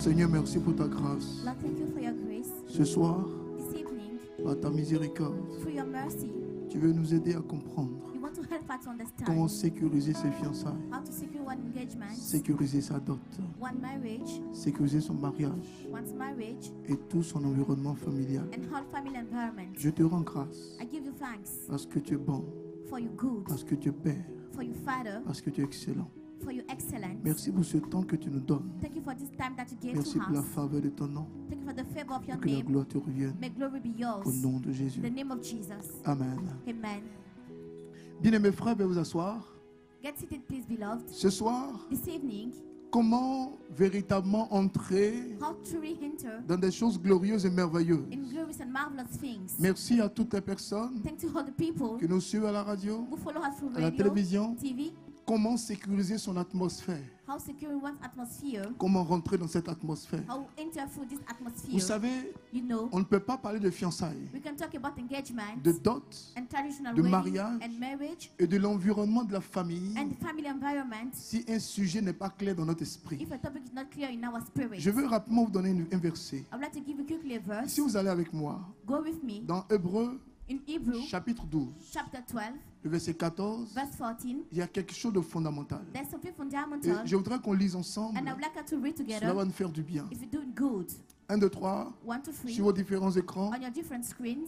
Seigneur, merci pour ta grâce. Lord, thank you for your grace. Ce soir, This evening, par ta miséricorde, through your mercy, tu veux nous aider à comprendre you want to help us understand comment sécuriser ses fiançailles, how to secure one engagement, sécuriser sa dot, one marriage, sécuriser son mariage one's marriage, et tout son environnement familial. and whole family environment. Je te rends grâce I give you thanks parce que tu es bon, for your good, parce que tu es Père, for your Father, parce que tu es excellent. for your excellence. Merci pour ce temps que tu nous donnes. Thank you for this time that you gave Merci to pour la us. faveur de ton nom. Thank you for the favor of your Que la name. gloire te revienne. May glory be yours. Au nom de Jésus. In the name of Jesus. Amen. Amen. Bien-aimés frères, veuillez vous asseoir. Get seated, please, beloved. Ce soir, This evening, comment véritablement entrer how to re-enter dans des choses glorieuses et merveilleuses. in glorious and marvelous things. Merci à toutes les personnes Thanks to all the people qui nous suivent à la radio, who follow us through à la radio, télévision. TV. Comment sécuriser son atmosphère? How securing one's atmosphere. Comment rentrer dans cette atmosphère? How enter through this atmosphere. Vous savez, You know, on ne peut pas parler de fiançailles, we can talk about engagement de dot and traditional de wedding mariage and marriage et de l'environnement de la famille and family environment si un sujet n'est pas clair dans notre esprit. if a topic is not clear in our spirit. Je veux rapidement vous donner un verset. I would like to give you quickly a verse. Si vous allez avec moi, Go with me dans Hébreux in Hebrew chapitre 12, chapter 12, le verset 14, verse 14. il y a quelque chose de fondamental. There's something Et fundamental, je voudrais qu'on lise ensemble. and I would like us to read Cela together. va nous faire du bien. If you're doing good, 1, 2, 3, 1 to 3, sur vos différents écrans. on your different screens.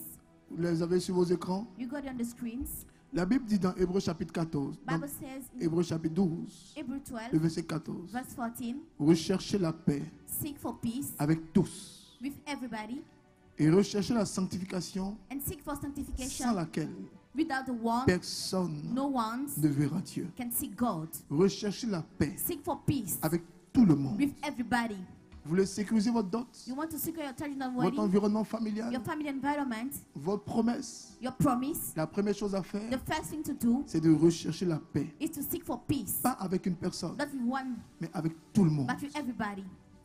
Vous les avez sur vos écrans. You got it on the screens. La Bible dit dans Hébreux chapitre 14, dans Bible says in Hébreux chapitre 12, Hebrew le 12, verset 14. verse 14, Recherchez la paix seek for peace avec tous with everybody et recherchez la sanctification and seek for sans sanctification. laquelle Without the one, personne no one ne verra Dieu. can see God. Recherchez la paix Seek for peace avec tout le monde. with everybody. Vous voulez sécuriser votre dot, You want to secure your traditional votre wedding, environnement familial, your family environment, votre promesse. your promise. La première chose à The faire, first thing to do c'est de rechercher la paix. is to seek for peace, Pas avec une personne, not with one, mais avec tout le monde. but with everybody.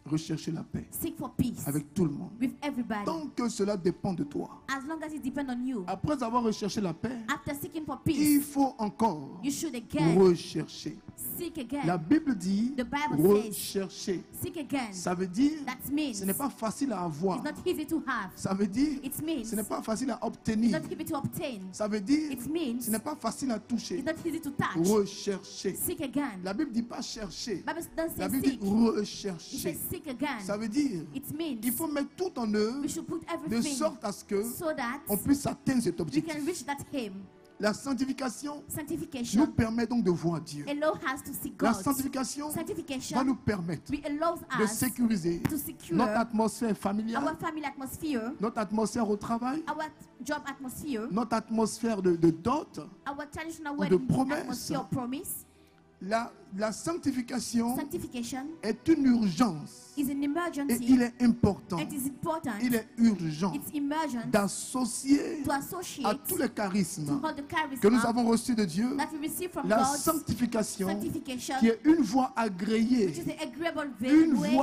Rechercher la paix Seek for peace avec tout le monde. with everybody. Tant que cela dépend de toi. As long as it depends on you. Après avoir recherché la paix, After seeking for il peace, faut encore you should again rechercher. seek again. La Bible dit The Bible says, rechercher. Seek again. Ça veut dire That means ce n'est pas facile à avoir. it's not easy to have. Ça veut dire It means ce n'est pas facile à it's obtenir. not easy to obtain. Ça veut dire It means ce n'est pas facile à toucher. it's not easy to touch. Rechercher. Seek again. La Bible dit pas chercher. Bible doesn't La say Bible dit seek. It rechercher. says seek again. Ça veut dire It means il faut mettre tout en œuvre we should put de everything sorte à ce que so that on puisse atteindre cet we objectif. can reach that aim. La sanctification nous Sanctification permet donc de voir Dieu. allows us to see La God. sanctification va Sanctification nous permettre allows de us sécuriser to secure notre atmosphère familiale, our family atmosphere, notre atmosphère au travail, our job atmosphere, notre atmosphère de dot. our traditional ou de wedding promesse. atmosphere of promise. La sanctification Sanctification est une urgence is an et emergency. il est important, It is important. il est urgent It's emergent d'associer to à associate tous les to charismes all the charisma que nous avons reçus de Dieu that we receive from la God. sanctification Sanctification, qui est une voie which agréée, is the agreeable une way,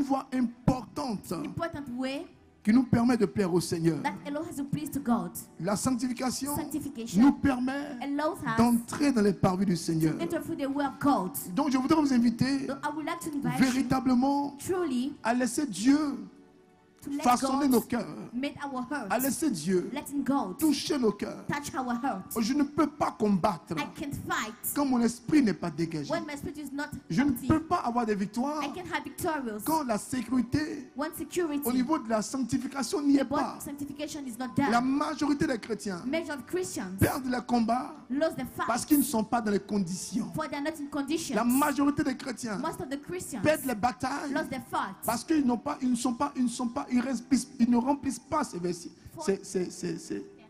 voie importante important way qui nous permet de plaire au Seigneur. that allows us to please to God. La sanctification Sanctification nous permet allows us d'entrer dans les parvis du Seigneur. to enter through the way of God. Donc je voudrais vous inviter So I would like to invite you véritablement truly à laisser Dieu to let façonner nos God cœurs, make our à hearts, laisser Dieu letting God toucher nos cœurs. touch our heart. Je ne peux pas combattre I can fight quand mon esprit n'est pas dégagé. when my spirit is not Je ne empty. peux pas avoir des victoires I can have victorious quand la sécurité when au security, niveau de la sanctification n'y est pas. but sanctification is not La done. majorité des chrétiens Major of Christians perdent les combats lose the parce fight qu'ils ne sont pas dans les conditions. for they're not in conditions. La majorité des chrétiens Most of the Christians perdent les batailles lost their fight parce qu'ils ne remplissent pas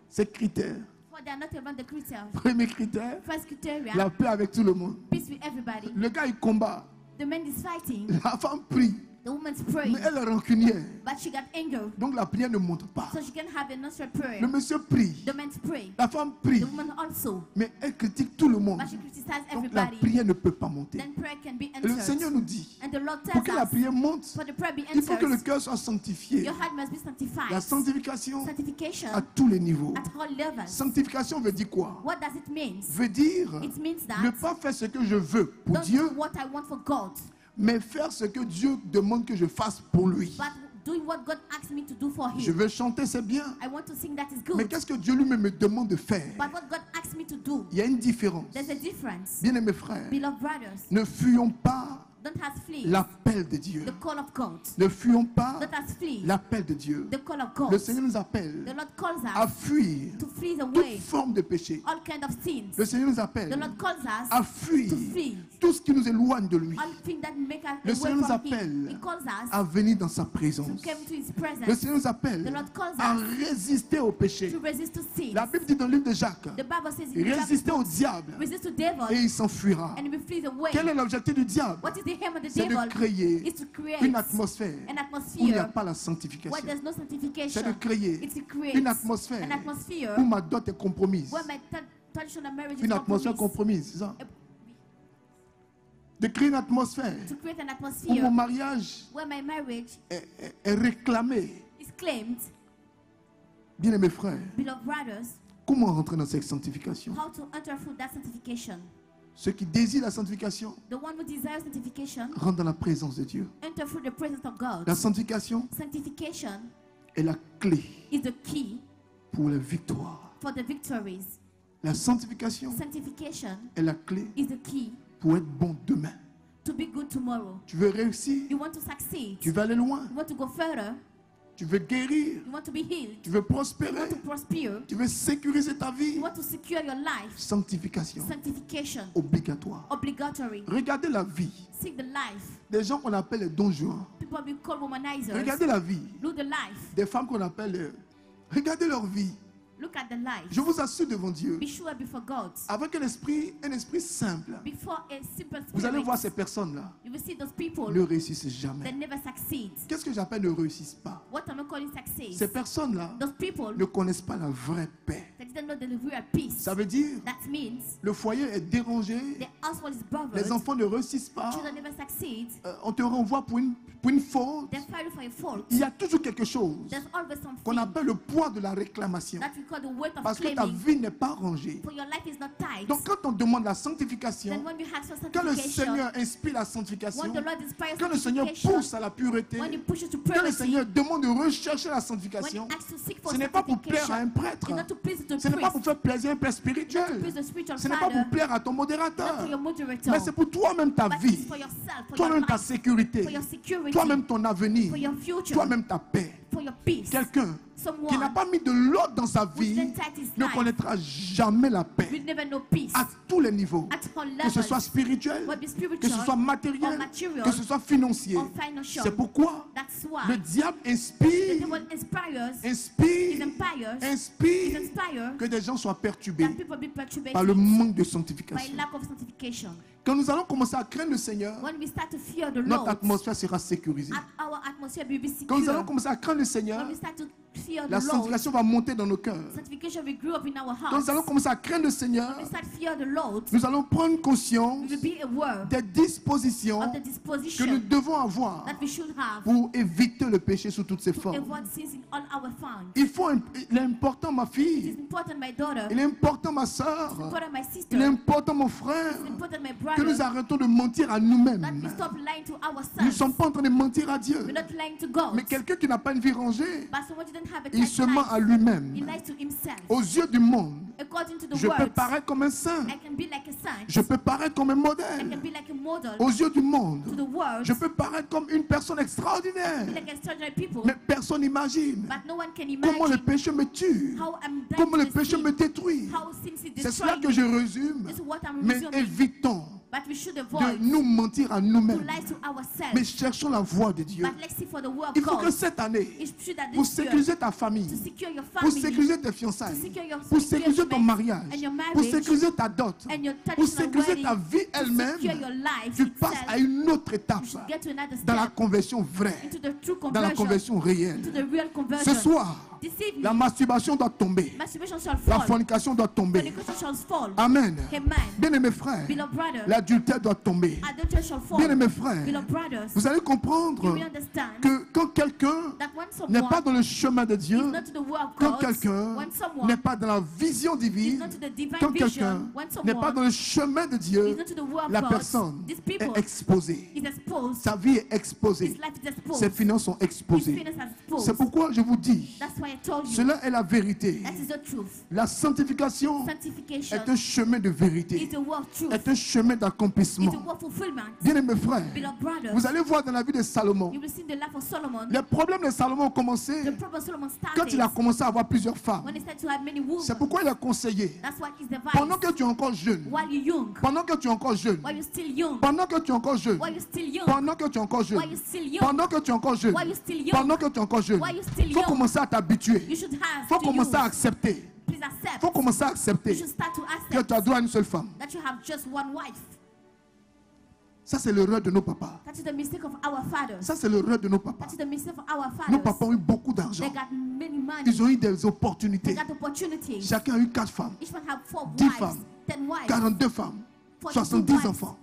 ces critères. for they're not around the Christians. Premier critère, First criteria, la paix avec tout le monde. peace with everybody. Le gars il combat, The man is fighting, la femme prie, the woman's praying, mais elle est rancunière. but she got anger, Donc la prière ne monte pas. so she can have an answered prayer. Le monsieur prie, The man's pray, la femme prie, the woman also, mais elle critique tout le monde. but she criticizes Donc la everybody. prière ne peut pas monter. Then prayer can be Et le Seigneur answered. nous dit, And the Lord pour tells que la us, prière monte, for the prayer be il faut que le answered, cœur soit sanctifié. your heart must be sanctified. La sanctification Sanctification à tous les niveaux. at all levels. Sanctification veut dire quoi? What does it mean? Veut dire It means ne that pas faire ce que je veux pour don't Dieu, do what I want for God, mais faire ce que Dieu demande que je fasse pour lui. But doing what God asked me to do for Je Him. veux chanter, c'est bien. I want to sing, that is Mais good. qu'est-ce que Dieu lui-même me demande de faire? But what God asked me to do, Il y a une différence. there's a difference. Bien-aimés frères, Beloved brothers, ne fuyons pas don't us flee l'appel de Dieu. the call of God. Ne fuyons pas Let us flee l'appel de Dieu. the call of Le God. Seigneur nous appelle The Lord calls à us fuir to flee toute away forme de péché. all kind of sins. Le Seigneur nous The appelle Lord calls us à fuir to flee tout ce qui nous éloigne de lui, all things that make us Le away Seigneur nous from appelle Him. He calls us à venir dans sa to présence. come to His Le presence, Seigneur nous appelle The Lord calls à us résister au péché. to resist to sin. La Bible dit dans le livre de Jacques, The Bible says in chapter résister au 4, diable resist to et devil il s'enfuira. and he will flee away. Quel est l'objectif du diable? What is the aim of the C'est de devil? créer It's to create une atmosphère an où il n'y a atmosphere pas la where sanctification. there's no C'est sanctification. de créer It's to create une atmosphère an atmosphere où ma dot est compromise. where my traditional marriage Une is atmosphère compromised. compromise, c'est ça? De créer une atmosphère To create an où mon atmosphere mariage where my marriage est réclamé. is claimed. Bien aimés frères, Beloved brothers, comment rentrer dans cette sanctification? how to enter through that sanctification. Ceux qui désirent la sanctification The one who desires sanctification, rentrent dans la présence de Dieu. enter through the presence of God. La sanctification Sanctification est la clé is the key pour la victoire. for the victories. La sanctification Sanctification est la clé is the key pour être bon demain. to be good tomorrow. Tu veux réussir, You want to succeed. tu veux aller loin, You want to go further. tu veux guérir, You want to be healed. tu veux You prospérer, want to prosper. tu veux sécuriser ta vie. You want to secure your life. Sanctification Sanctification, obligatoire. obligatory. Regardez la vie Seek the life. des gens qu'on appelle les don Juan. People be called womanizers. Regardez la vie Look the life. des femmes qu'on appelle... regardez leur vie. Look at the life. Je vous assure devant Dieu, Be sure before God. avec un esprit simple, Before a simple vous allez voir spirit, ces personnes-là you will see those people ne réussissent that jamais. never succeed. Qu'est-ce que j'appelle ne réussissent pas? What am I calling success? Ces personnes-là Those people ne connaissent pas la vraie paix. that didn't know the real peace. Ça veut dire That means le foyer est dérangé, the household is bothered. les enfants ne réussissent pas, Children never succeed. on te renvoie pour une faute. They're fighting for a fault. Il y a toujours quelque chose There's always qu'on something appelle le poids de la réclamation. that we call the weight of Parce que ta claiming. vie n'est pas rangée. For your life is not tight. Donc quand on demande la Then sanctification, when you have some quand le sanctification, Seigneur inspire la sanctification, when the Lord inspires quand le Seigneur sanctification, pousse à la pureté, when He pushes to quand le purity, Seigneur demande de rechercher la when He sanctification, asks to seek for ce n'est pas pour plaire à sanctification, un prêtre, it's not to please the ce n'est pas pour priest, faire plaisir à un père to spirituel, please the spiritual ce n'est pas father, pour plaire à ton not modérateur, for your moderator, mais c'est pour toi-même ta but vie, it's for yourself, for your toi-même ta life, sécurité, for your security, toi-même ton avenir, for your future, toi-même ta paix. for your peace. Quelqu'un qui n'a Someone pas mis de l'ordre dans sa who vie didn't tight his ne life connaîtra jamais la paix will never know peace à tous les niveaux, at all que ce levels, soit spirituel, whether que ce spiritual soit or matériel, material que ce soit financier. or financial. C'est pourquoi That's le why diable the inspire, devil inspires, he inspire, inspires, he inspire inspires que des gens soient perturbés that people be perturbed par le manque de by sanctification. lack of sanctification. Quand nous allons commencer à craindre le Seigneur, When we start to fear the notre Lord, atmosphère sera sécurisée. our atmosphere will be Quand nous allons secure. commencer à craindre le Seigneur, When we start to fear la the Lord, sanctification va monter dans nos cœurs. sanctification will grow up in our Quand hearts. nous allons commencer à craindre le Seigneur, When we start to fear the Lord, nous allons prendre conscience we will be aware des dispositions of the que nous disposition devons avoir that we should have pour éviter le péché sous toutes ses to formes. avoid sins in all our funds. Il est important, ma It is fille. important, my daughter. Il est important, ma It's soeur. important, my sister. Il est important, mon frère, It's important, my que nous brother. arrêtons de mentir à That nous-mêmes. we stop lying to Nous ne ourselves. sommes pas en train de mentir à Dieu. We're not lying to God. Mais quelqu'un qui n'a pas une vie rangée, But someone who didn't have a il tight se ment à life, lui-même. he lies to himself. Aux yeux du monde, According to the je peux words, paraître comme un saint. I can be like a saint. Je peux paraître comme un I can modèle. be like a model. Aux yeux du To monde, the world, je peux paraître comme une personne extraordinaire. be like extraordinary people. Mais personne n'imagine But no one can comment le imagine péché me tue, how I'm dying comment to le the péché sin, me détruit. how sin is C'est cela destroying que me. je résume. This is what I'm Mais resuming. évitons But we should de avoid nous mentir à to nous-mêmes. lie to Mais ourselves. cherchons la voie de Dieu. But let's see for the word Il of faut que God. cette année, It's true that pour this year, sécuriser ta famille, to secure your pour family, sécuriser tes to fiançailles, secure your pour sécuriser ton engagement mariage, and your pour marriage, sécuriser ta dot, and your pour traditional sécuriser ta wedding, vie to elle-même, secure your life tu passes itself, à une autre étape get to another dans la step, conversion vraie, into the true dans la conversion, conversion into réelle. the real Ce conversion. soir, deceived La me. masturbation doit tomber. Masturbation shall La fall. fornication doit tomber. Fornication shall fall. Amen. Amen. Bien-aimés frères, Beloved brother, l'adultère doit tomber. adultery shall fall. Bien-aimés frères, Beloved brothers, vous allez you comprendre will understand que quand quelqu'un that when n'est pas someone dans le chemin de is Dieu, not to the will of quand God, quelqu'un when someone n'est pas dans la vision is divine, not to the divine quand quelqu'un vision, when n'est pas someone dans le chemin de is Dieu, not to the will of la God, personne these est people exposée. is exposed. Sa vie est His exposée. life is exposed. Ses finances sont His exposées. finances are C'est exposed. pourquoi je vous dis, That's why I told you. cela est la vérité. That is the truth. La sanctification Sanctification est un chemin de is vérité, the word truth. est un chemin It's d'accomplissement. the word fulfillment. Bien-aimés frères, Beloved brothers, vous allez voir dans la vie de Salomon, you will see the life of Solomon. les problèmes de Salomon ont commencé The problem Solomon quand il a started commencé à avoir plusieurs femmes. when he started to have many women. C'est pourquoi il a conseillé, That's why he's the pendant vice. que tu es encore jeune, While you're young, pendant que tu es encore jeune, while you're still young, pendant que tu es encore jeune, while you're still young, pendant que tu es encore jeune, while you're still young, pendant que tu es encore jeune, while you're still young, pendant que tu es encore jeune, while you're still il faut young, commencer à t'habituer, you should have il faut to commencer à use. accepter, Please il accept. faut commencer à You accepter should start to que accept tu as droit à une seule femme. that you have just one wife. Ça, c'est l'erreur de nos papas. That is the mistake of our fathers. Ça, c'est l'erreur de nos papas. That is the mistake of our Nos fathers. papas ont eu beaucoup d'argent. They got many money. Ils ont eu des They opportunités. got opportunities. Chacun a eu 4 femmes, Each one have 4 10 wives, femmes, 10 wives, 42 femmes, 42 70 wives, enfants.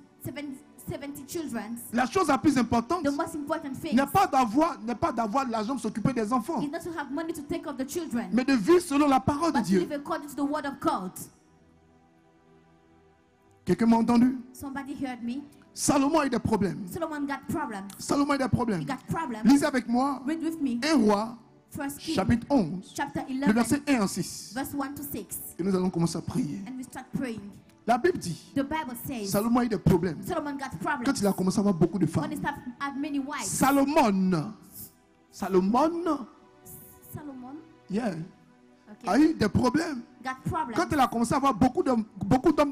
70 children. La chose la plus importante The most important thing n'est pas d'avoir l'argent pour s'occuper des enfants, is not to have money to take of the children, mais de vivre selon la parole de but to Dieu. live according to the word of God. Quelqu'un m'a entendu? Somebody heard me. Salomon a eu des problèmes. Solomon got problems. Salomon a eu des He problèmes. got problems. Lisez avec moi Read with me. 1 Roi, First King, chapitre 11, chapter le 11, verset 1 à 6. verse 1 to 6. Et nous allons commencer à prier. And we start praying. La Bible dit, The Bible says Salomon a eu des problèmes Solomon got quand problems il a commencé à avoir beaucoup de when femmes. he started to have many wives. Salomon, Solomon yeah, okay, a eu des problèmes got problems quand il a commencé à avoir beaucoup d'hommes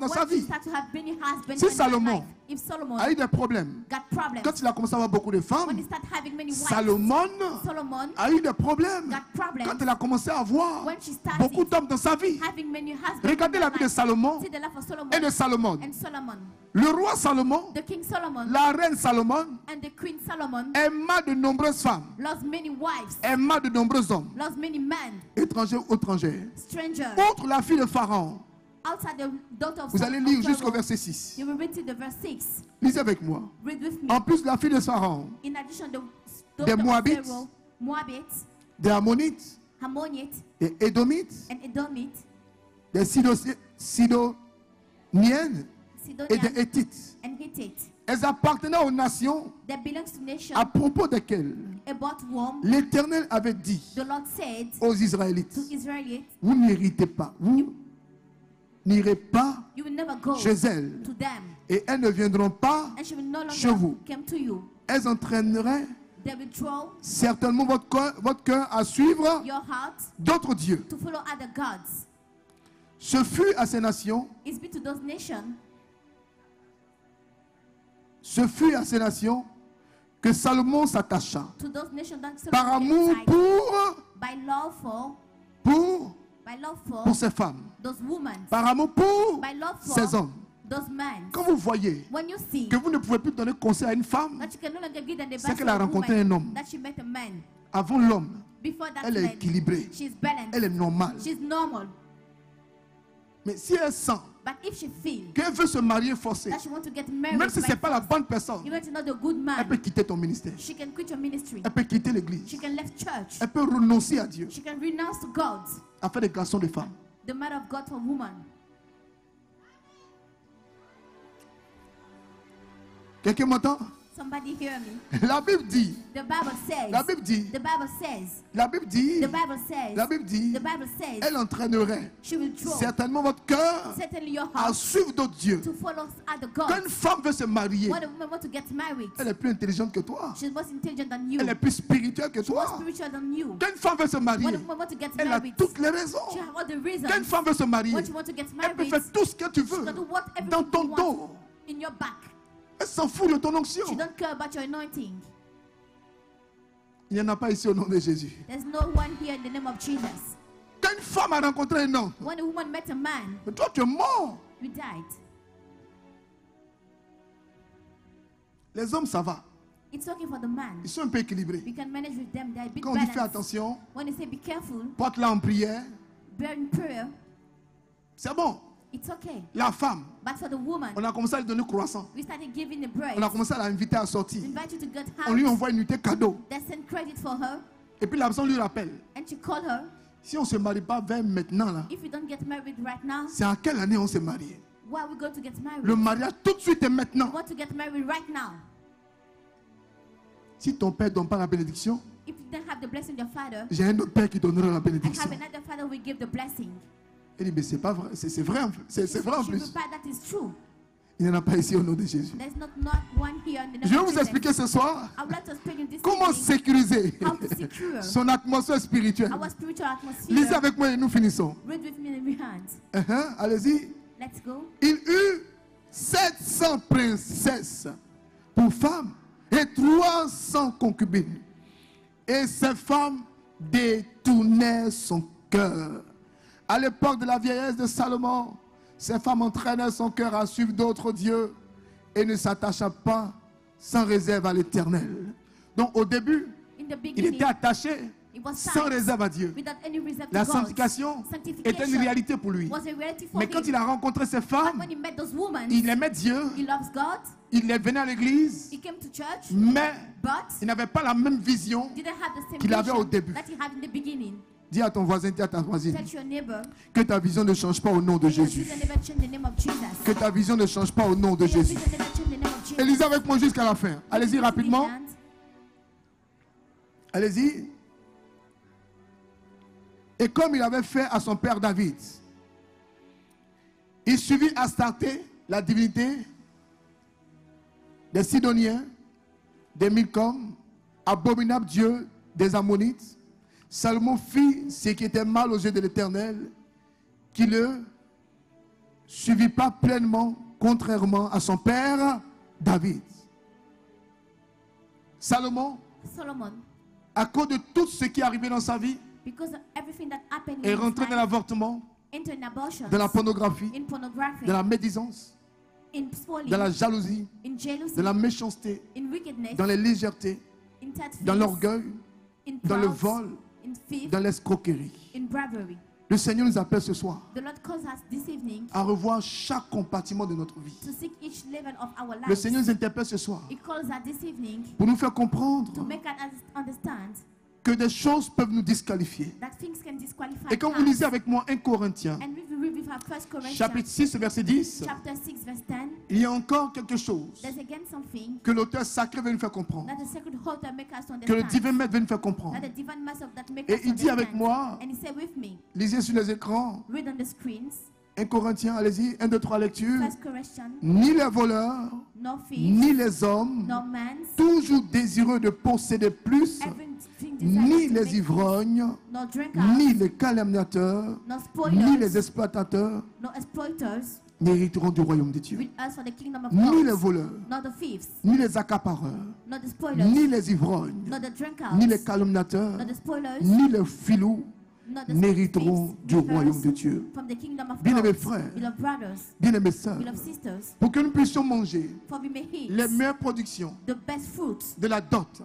dans sa when he vie. started to have many husbands Si in his Salomon life. If Solomon A eu des problèmes got problems quand il a commencé à avoir beaucoup de when femmes. he started having many wives. Salomon Solomon a eu des problèmes got problems quand il a commencé à avoir when she started beaucoup d'hommes dans sa vie. having many husbands. Regardez in la her vie de life. Salomon See the life of Solomon et de Salomon. and Solomon. Le roi Salomon, The king Solomon la reine Salomon, and the queen Solomon aima de nombreuses femmes, lost many wives, aima de nombreux hommes, lost many men, étrangers ou étrangères. strangers. Outre la fille de Pharaon, Outside the daughter of vous allez of lire Pharaoh. jusqu'au verset 6. You will read to the verse 6. Lisez avec moi. Read with me. En plus de la fille de Pharaon, In addition, the Des daughter of Moabites. Pharaoh, Moabites, des Ammonites, Hammonites, des Édomites, and Edomites, des Sidoniennes et Sidonians, des Hétites. and Hittites. Elles appartenaient aux nations That belongs to nations à propos desquelles about whom l'Éternel avait dit the Lord said aux to Israélites, Israelites, vous n'héritez pas, vous n'irez pas you will never go chez elles, to them, et elles ne viendront pas, and she will no chez longer vous. come to you. elles entraîneraient They will draw certainement votre cœur à suivre your heart d'autres dieux. to follow other gods. Ce fut à ces nations, It's be to those nations, ce fut à ces nations que Salomon s'attacha to those nations that par Solomon amour came by love for, pour ces femmes, those women, par amour pour by love for ces hommes. those men. Quand vous voyez When you see que vous ne pouvez plus donner conseil à une femme, that you can no longer give them the c'est advice qu'elle a of a rencontré woman, un homme. that she met a man. Avant l'homme, Before that elle est man, équilibrée, she's balanced, elle est normale. she's normal. Mais si elle sent But if she feels qu'elle veut se marier forcée, that she wants to get married, même si ce by n'est pas la force, bonne personne, even if it's not a good elle peut man, quitter ton ministère, she can quit your ministry. elle peut quitter l'église, She can leave church. elle peut renoncer à Dieu, She can renounce to God, à faire des garçons des femmes. the matter of God for woman. Quelqu'un m'entend? Somebody hear me. La Bible dit, The Bible says, la Bible dit, the Bible says, la Bible dit, the Bible says, la Bible dit, the Bible says, elle entraînerait she will draw certainement votre cœur certainly your à heart suivre d'autres dieux. to follow other Quand gods. une femme veut se marier, When a woman wants to get married, elle est plus intelligente que toi. she's more intelligent than you, Elle est plus spirituelle que more toi. spiritual than you. Quand une femme veut se marier, When a woman wants to get elle a married, toutes les raisons. she has all the reasons. Quand une femme veut se marier, When she wants to get elle peut married, faire tout ce que tu she veux can do whatever dans you ton want dos. in your back. Elle s'en fout de ton onction. She don't care about your anointing. Il n'y en a pas ici au nom de Jésus. There's no one here in the name of Jesus. Quand une femme a rencontré un homme, When a woman met a man, mais toi tu es mort. you died. Les hommes ça va. It's okay for the man. Ils sont un peu équilibrés. We can manage with them. They're a bit Quand on dit fais balanced. attention, When you say be careful, porte-la en prière, bear in prayer, c'est bon. it's okay. La femme, But for the woman, on a commencé à lui donner croissant. we started giving the bread. On a commencé à l'inviter à sortir. Invite you to get On lui house. envoie une unité cadeau. They send credit for her. Et puis la personne lui rappelle. And you call her. Si on ne se marie pas vers maintenant, là, If you don't get married right now, c'est en quelle année on s'est marié? why are we going to get married? Le mariage tout de suite et maintenant. We want to get married right now. Si ton père ne donne pas la bénédiction, If you don't have the blessing of your father, j'ai un autre père qui donnera la I bénédiction. have another father who will give the blessing. Il dit, mais c'est pas vrai, c'est vrai, c'est vrai en She plus. replied, that is true. Il n'y en a pas ici au nom de Jésus. There's not one here in the name Je vais of vous Jesus. expliquer ce soir I would like to explain you this comment evening sécuriser how to secure son atmosphère spirituelle. our spiritual atmosphere. Lisez avec moi et nous finissons. Read with me in your hands. Allez-y. Let's go. Il eut 700 princesses pour femmes et 300 concubines. Et ces femmes détournaient son cœur. À l'époque de la vieillesse de Salomon, ces femmes entraînaient son cœur à suivre d'autres dieux et ne s'attacha pas sans réserve à l'Éternel. Donc au début, In the il beginning, était attaché it was sans signed réserve à Dieu. without any reserve La to God. sanctification était une réalité pour lui. Was a reality for Mais quand him. il a rencontré ces But femmes, when he met those women, il aimait Dieu, he loves God. il venait à l'église, He came to church, mais but il n'avait pas la même vision. didn't have the same qu'il avait au vision début. that he had in the beginning. Dis à ton voisin, dis à ta voisine, Tell your neighbor, que ta vision ne change pas au nom de your Jésus. vision never change the name of Jesus. Que ta vision ne change pas au nom de Your Jésus. vision never change the name of Jesus. Et lisez avec moi jusqu'à la fin. Allez-y rapidement. Allez-y. Et comme il avait fait à son père David, il suivit Astarté, la divinité des Sidoniens, des Milcom, abominable Dieu des Ammonites. Salomon fit ce qui était mal aux yeux de l'Éternel, qu'il ne suivit pas pleinement, contrairement à son père David. Salomon, Solomon, à cause de tout ce qui est arrivé dans sa vie, because of everything that happened est in his rentré dans life, l'avortement, into an abortion, dans la pornographie, in pornography, dans la médisance, in spoiling, dans la jalousie, in jealousy, dans la méchanceté, in wickedness, dans les légèretés, in theft, dans l'orgueil, in dans le pride, vol, in thief, dans l'escroquerie. in bravery. Le Seigneur nous appelle ce soir The Lord calls us this evening à revoir chaque compartiment de notre vie. to seek each level of our Le lives. Seigneur nous interpelle ce soir He calls us this evening pour nous faire comprendre to make us understand que des choses peuvent nous disqualifier. that things can disqualify Et quand vous us. lisez avec moi 1 Corinthiens, And if we read with our 1 Corinthians chapitre 6, verset 10, chapter 6 verse 10, il y a encore quelque chose there's again something que l'auteur sacré veut nous faire comprendre, that the sacred author make us que le understand. divin maître veut nous faire comprendre. That the divine master that make Et us il dit avec understand. moi, And he said with me, lisez sur les écrans, read on the screens, 1 Corinthiens, allez-y, 1, 2, 3 lectures. 1 Corinthians, Ni les voleurs, no thief, ni les hommes, no man, toujours désireux de posséder plus, everything ni desires to make les ivrognes, no drinkers, ni les calomniateurs, no ni spoilers, les exploitateurs no exploiters, n'hériteront du royaume de Dieu. with us for the kingdom of Ni les God, voleurs, not the thieves, ni les accapareurs, not the spoilers, ni les ivrognes, not the drinkers, ni les calomniateurs, not the spoilers, ni les filous not the n'hériteront thieves, du royaume de reapers Dieu. from the kingdom of Bien-aimés God. frères, Beloved brothers, bien-aimées sœurs, beloved sisters, pour que nous puissions manger for we may eat les meilleures productions the best fruits de la dot,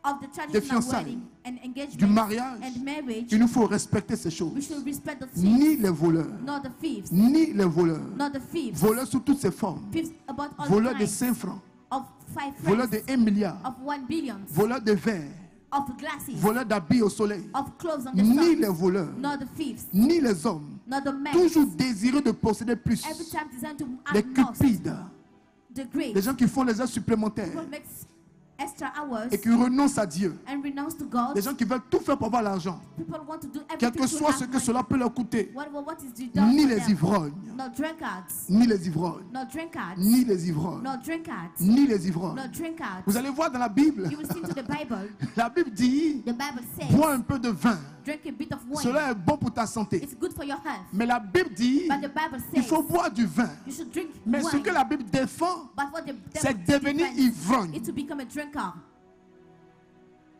of the traditional fiançailles, wedding and du engagement mariage, and marriage, il nous faut respecter ces we choses. should respect the thieves, Ni les voleurs, not the thieves, ni les voleurs, not the thieves, voleurs sous toutes ses formes, thieves about all voleurs de kinds 5 francs, of 5 voleurs de francs, 1 milliard, of 1 billion, voleurs de verre, of glasses, voleurs d'habits au soleil, of clothes on the ni les sun, voleurs, not the thieves, ni les hommes, not the men, toujours désireux de posséder plus, every time designed to les act most, cupides, the great, les gens qui font les heures supplémentaires people makes extra hours et qui renoncent à Dieu, and renounce to God. les gens qui veulent tout faire pour avoir l'argent, People want to do quel everything que to soit have ce que money. cela peut leur coûter, What is done ni for les them? ivrognes, No drunkards, ni les ivrognes, no drunkards, ni les ivrognes, no drunkards, ni les ivrognes. no drunkards. Vous allez voir dans la Bible, You will see to the Bible. la Bible dit, The Bible says, bois un peu de vin, drink a bit of wine. cela est bon pour ta santé. It's good for your health. Mais la Bible dit, But the Bible il says faut boire du vin. you should drink Mais ce wine. que la Bible défend, But what the c'est devil devenir defends ivrogne. is to become a drunkard.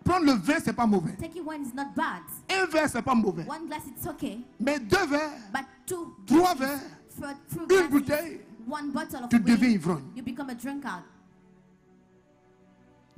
Prendre le vin, c'est pas mauvais. Taking wine is not bad. Un verre, c'est pas mauvais. One glass it's okay. Mais 2 verres, But 2 3 glasses, verres, fruit une glasses, bouteille, one bottle of tu deviens wine, ivrogne. you become a drunkard.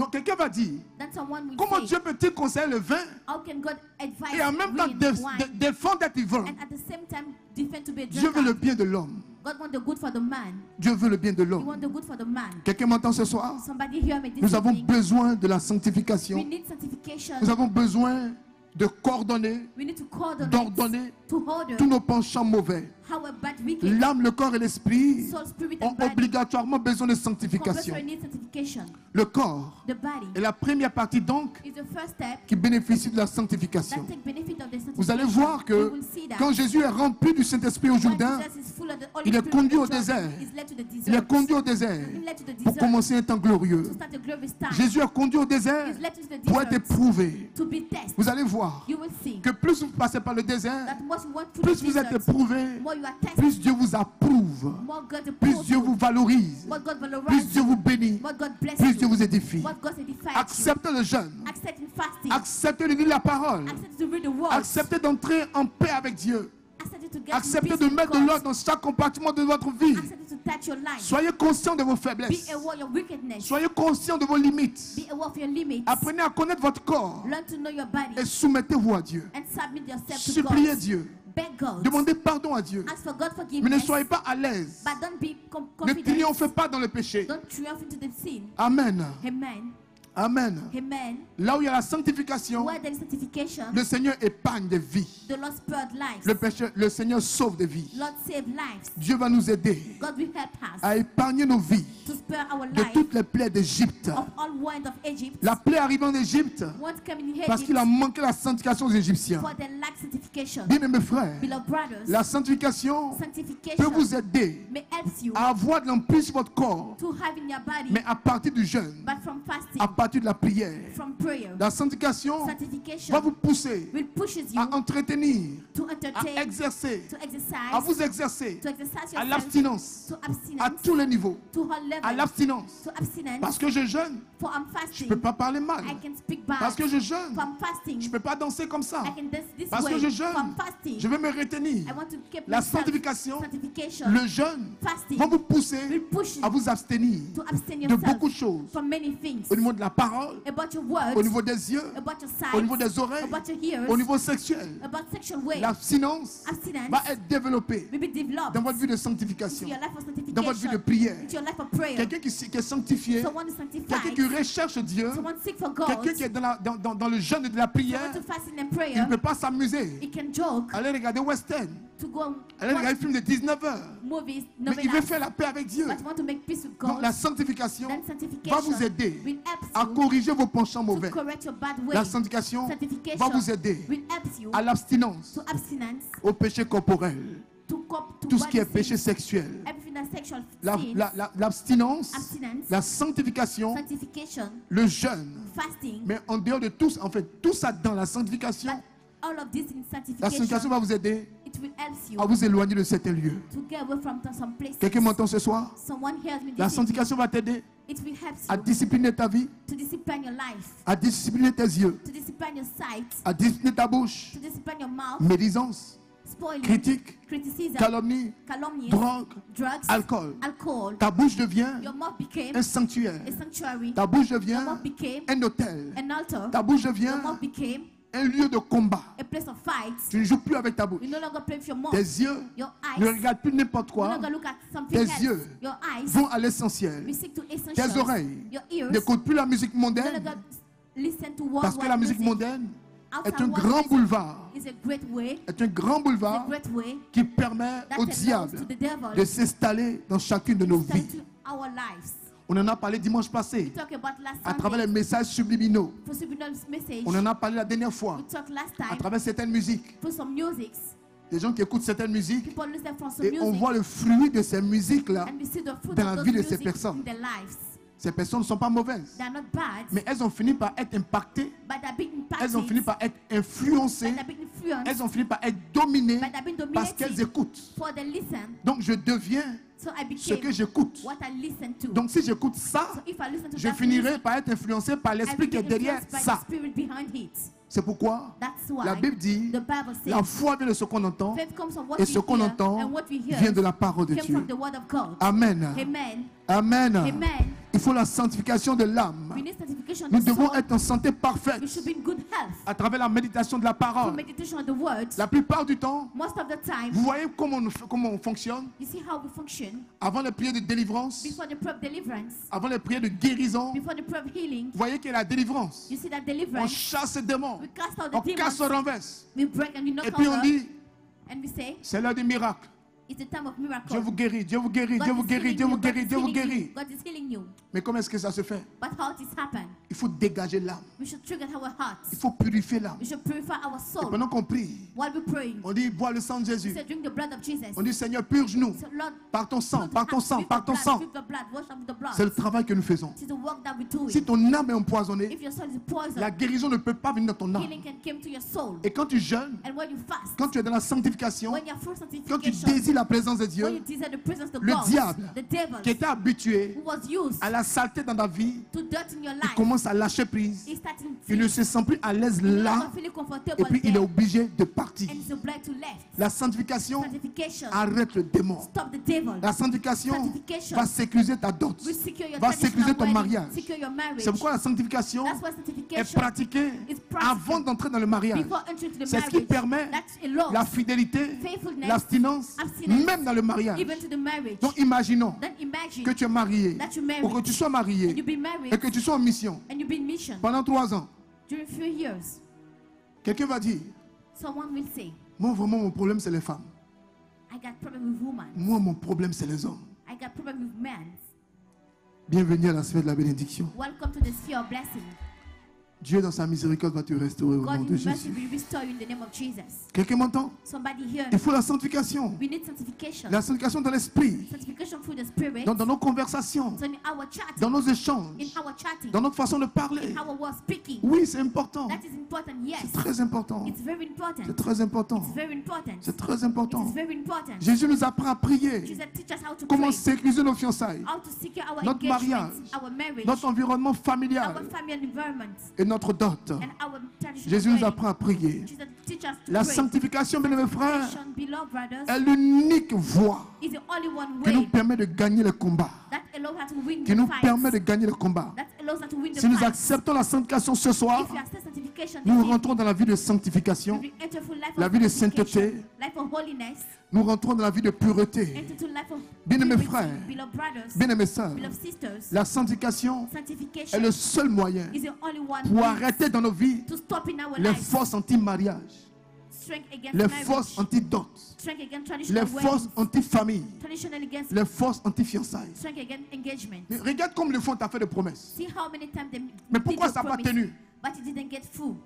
Donc quelqu'un va dire, then someone will comment say, Dieu peut-il conseiller le vin how can God advise et en même temps wine défendre d'être ivraie? and at the same time defend to be a Dieu veut le drunkard? bien de l'homme. God wants the good for the man. Dieu veut le bien de He l'homme. wants the good for the man. Quelqu'un m'entend ce soir? Somebody hear me this Nous avons evening. besoin de la We sanctification. need sanctification. Nous avons besoin de coordonner, We need to coordinate, d'ordonner to order tous nos penchants mauvais. how a bad wicked L'âme, le corps et l'esprit soul, spirit ont and body obligatoirement besoin de sanctification. compulsory need sanctification. Le corps The body est la première partie donc is the first step qui bénéficie de la that sanctification. take benefit of the sanctification. Vous allez voir que You will see that quand Jésus est rempli du Saint-Esprit au when Jourdain, Jesus is full of the Holy il est Spirit, conduit au the Jordan désert. is led to the il est desert. conduit au désert He's led to the pour desert commencer un temps glorieux. to start a glorious time. Jésus est conduit au désert He's led to the pour être desert éprouvé. to be tested. Vous allez voir You will see que plus vous passez par le désert, that more you want to plus the vous êtes desert, éprouvé, more you are tested, plus Dieu vous approuve, more God plus approves Dieu you, vous valorise, more God plus valorizes Dieu you, vous bénit, more God blesses plus Dieu you, vous édifie. more God edifies you. Acceptez le jeûne, Accepting fasting, acceptez de lire la parole, accept to read the word, acceptez d'entrer en paix avec Dieu, accept to get acceptez in de peace mettre with de God, l'ordre dans chaque compartiment de votre vie. accept to touch your life. Soyez conscient de vos Be faiblesses, aware of your wickedness. soyez conscient de vos limites. Be aware of your limits. Apprenez à connaître votre corps Learn to know your body et soumettez-vous à Dieu. and submit yourself to Suppliez God. Dieu, Beg God. demandez pardon à Dieu, Ask for God mais ne forgiveness. soyez pas à l'aise. But don't be Ne confident. triomphez pas dans le péché. Don't triumph into the sin. Amen. Amen. Amen. Amen. Là où il y a la sanctification, Where there is sanctification, le Seigneur épargne des vies. the Lord spared lives. Le Seigneur sauve des vies. Lord save lives. Dieu va nous aider God will help us à épargner nos vies to spare our de life toutes les plaies d'Égypte. of all winds of Egypt. La plaie arrive en Égypte Won't come in parce qu'il a Egypt manqué la sanctification aux Égyptiens. for their lack sanctification. Bien mes frères, Beloved brothers, la sanctification peut sanctification vous aider may help you à avoir de l'emprise sur votre corps, to have in your body, mais à partir du jeûne, but from fasting, à partir de la prière. from prayer. La sanctification Sanctification va vous pousser will pushes you à entretenir, to à entertain, exercer, to exercise, à vous exercer to exercise à yourself, l'abstinence, to à abstinence, tous les niveaux, to all à levels, l'abstinence. to abstinence. Parce que je jeûne, For I'm je ne fasting, peux pas parler mal. I can speak bad. Parce que je jeûne, For I'm fasting, je ne peux pas danser comme ça. I can dance this Parce way. que je jeûne, For I'm fasting, je vais me retenir. I want to keep La myself. sanctification, Sanctification, le jeûne fasting va vous will pousser push you à vous abstenir to abstain de yourself beaucoup de choses. from many things. Au niveau de la parole, About your words, au niveau des yeux, about your au niveau sight, des oreilles, about your ears, au niveau sexuel. about sexual ways. L'abstinence Abstinence va être développée will be developed dans votre vie de into sanctification, your life of dans votre vie de sanctification, prière. into your life of prayer. Quelqu'un qui est sanctifié, Someone is quelqu'un sanctified, qui recherche Dieu, someone seek for God, quelqu'un qui est dans le jeûne et de la prière, someone to fasting and il prayer. ne peut pas s'amuser. He can joke Allez regarder Western, to go allez regarder watch le film de 19h. movies, Mais il veut novelas, faire la paix avec Dieu. but want to make peace with Donc God. la sanctification Then va sanctification vous aider will help à you corriger vos penchants to mauvais. correct your bad La ways. sanctification va Sanctification vous aider will help you à l'abstinence, to abstinence, au péché corporel, to cope to tout ce qui est body péché sins, sexuel. everything that's sexual La- sins, la- la- L'abstinence, abstinence, la sanctification, sanctification, le jeûne. fasting, Mais en dehors de tout, en fait, tout ça dans la sanctification, but all of this in la sanctification, sanctification va vous aider it will help you à vous éloigner de certains lieux. to get away from some places. Quelqu'un m'entend ce soir? Someone hears me La this evening. sanctification va t'aider It will help à you discipliner ta vie, to discipline your life, à discipliner tes yeux, to discipline your sight, à discipliner ta bouche, to discipline your mouth, médisance, spoiling, critique, criticism, calomnie, calumny, drogue, drugs, alcool. alcohol. Ta bouche devient Your mouth became un sanctuaire. a sanctuary. Ta bouche Your devient mouth became un hôtel. an altar. Ta bouche Your devient mouth became un lieu de combat. a place of fight. Tu ne joues plus avec ta bouche. You no longer play with your mouth. Tes yeux Your ne eyes regardent plus n'importe no quoi. longer look at something Tes else. yeux Your eyes Vont à l'essentiel. we seek to Tes essentials. oreilles Your ears n'écoutent plus la musique no mondaine longer listen to parce que la worldwide musique music. mondaine Outside est un world grand music boulevard. is a great way. Est un grand It's a boulevard great way qui permet that au allows diable to the devil de s'installer dans chacune de nos to vies. to our lives. On en a parlé dimanche We passé talked about last à travers Sunday. les messages subliminaux. For subliminal message. On en a parlé la dernière fois We talked last à time. travers certaines musiques. For some music. Des gens qui écoutent certaines musiques People listen for some et on music. voit le fruit de ces musiques-là. And we see the fruit dans of la those vie de ces music personnes. in their lives. Ces personnes ne sont pas mauvaises, They are not bad, mais elles ont fini par être impactées, but they're being impacted. elles ont fini par être influencées, But they're being influenced. elles ont fini par être dominées But they're being parce qu'elles dominated écoutent. for they listen. Donc je deviens So I ce que became j'écoute. what I listen to. Donc si j'écoute ça, So if I listen to je that finirai music, par être influencé par I l'esprit qui est became derrière influenced by ça. the spirit behind it. C'est pourquoi That's why la Bible dit, the Bible says la foi vient de ce qu'on entend faith comes from what et we ce qu'on hear, entend and what we hear vient de la parole de came Dieu. from the word of God. Amen. Amen. Amen. Amen. Il Il faut la sanctification de l'âme. We need sanctification of Nous the devons soul. être en santé We parfaite should be in good health. à travers la méditation de la Through parole. meditation of the words. La plupart du temps, Most of the time, vous voyez comment on fonctionne you see how we function avant les prières de délivrance, before the prayer of deliverance, avant les prières de guérison. before the prayer of healing. Vous voyez qu'il y a la délivrance. You see that On deliverance. chasse les démons, We cast out on the casse, demons. on renverse. We break and we knock Et puis on out. dit, And we say, c'est l'heure du miracle. it's the time of miracle. Dieu vous guérit, Dieu vous guérit, Dieu vous God is guérit, healing Dieu you. vous God guérit, is Dieu vous healing you. guérit. God is healing you. Mais comment est-ce que ça se fait? But how this happen? Il faut dégager l'âme. We should trigger our Il hearts. faut purifier l'âme. We should purify our Et soul. pendant qu'on prie, While we pray, on dit, bois le sang de Jésus. say, drink the blood of Jesus. On dit, Seigneur, purge-nous So, Lord, par ton sang, par ton sang, with par the ton blood, sang. with the blood, wash up with the blood. C'est le travail que nous faisons. It is the work that we do. Si ton âme est empoisonnée, If your soul is poison, la guérison ne peut pas venir dans ton âme. healing can come to your soul. Et quand tu jeûnes, And when you fast, quand tu es dans la sanctification, when you're full quand tu sanctification, désires la présence de when Dieu, you desire the presence of le God, diable the devil qui était habitué who was used à la saleté dans ta vie, to dirt in your il life, commence à lâcher prise. is starting Il ne se sent plus à l'aise là. not feeling comfortable Et puis il est there, obligé de partir. and is obliged to left. La sanctification Sanctification, arrête le démon. stop the devil. La sanctification Sanctification va sécuriser ta dot. will secure your Va traditional sécuriser ton wedding, mariage. secure your marriage. C'est pourquoi la sanctification That's why est sanctification pratiquée is practiced avant d'entrer dans le mariage. before entering to the C'est ce qui marriage. permet That allows la fidélité, faithfulness, l'abstinence, abstinence, même dans le mariage. even to the marriage. Donc imaginons Then imagine que tu es marié that you're married, ou que tu sois and marié you've been married, et que tu sois en mission and you've been mission pendant 3 ans. during 3 years. Quelqu'un va dire, Someone will say, moi vraiment mon problème c'est les femmes. I got problem with women. Moi mon problème c'est les hommes. I got problem with men. Bienvenue à la sphère de la bénédiction. Welcome to the sphere of blessing. Dieu dans sa miséricorde va te restaurer au nom God de in mercy Jésus. will restore you in the name of Jesus. Quelqu'un m'entend? Somebody here, Il faut la sanctification. we need sanctification. La sanctification dans l'esprit, Sanctification through the spirit. dans nos conversations, So in our chatting, dans nos échanges, in our chatting, dans notre façon de parler. in our word speaking. Oui, c'est important. That is important, yes. C'est très important. It's very important. C'est très important. It's very important. C'est très It important. is very important. Jésus nous apprend à prier. Jesus teach us how to Comment pray, sécuriser nos fiançailles, how to secure our notre engagement, mariage, our marriage, notre environnement our familial family environment, et notre dot. and our traditional Jésus nous wedding. apprend à prier. Jesus teach us to La pray. sanctification, bien mes frères, Sanctification, beloved brothers, est l'unique voie is the only one qui nous way permet de gagner le combat. that allows us to win Qui the nous fight. permet de gagner le combat. That allows us to win the Si nous fight. acceptons la sanctification ce soir, If you accept sanctification, nous this rentrons dans la vie de we sanctification, will enter full life la of vie de sanctification, sainteté. life of holiness, nous rentrons dans la vie de pureté. enter to life of Bien-aimés purity. frères, Beloved brothers, bien-aimées sœurs, beloved sisters, la sanctification sanctification est le seul moyen is the only one pour way arrêter dans nos vies to stop in our les lives forces anti-mariage, strength against les marriage, forces anti-dot, strength against les traditional forces weddings, anti-famille, traditional against les forces anti-fiançailles. strength against engagement. Mais regarde comme le fond t'a fait de promesses. See how many times they Mais did pourquoi your ça n'a pas promise, tenu? but it didn't get full.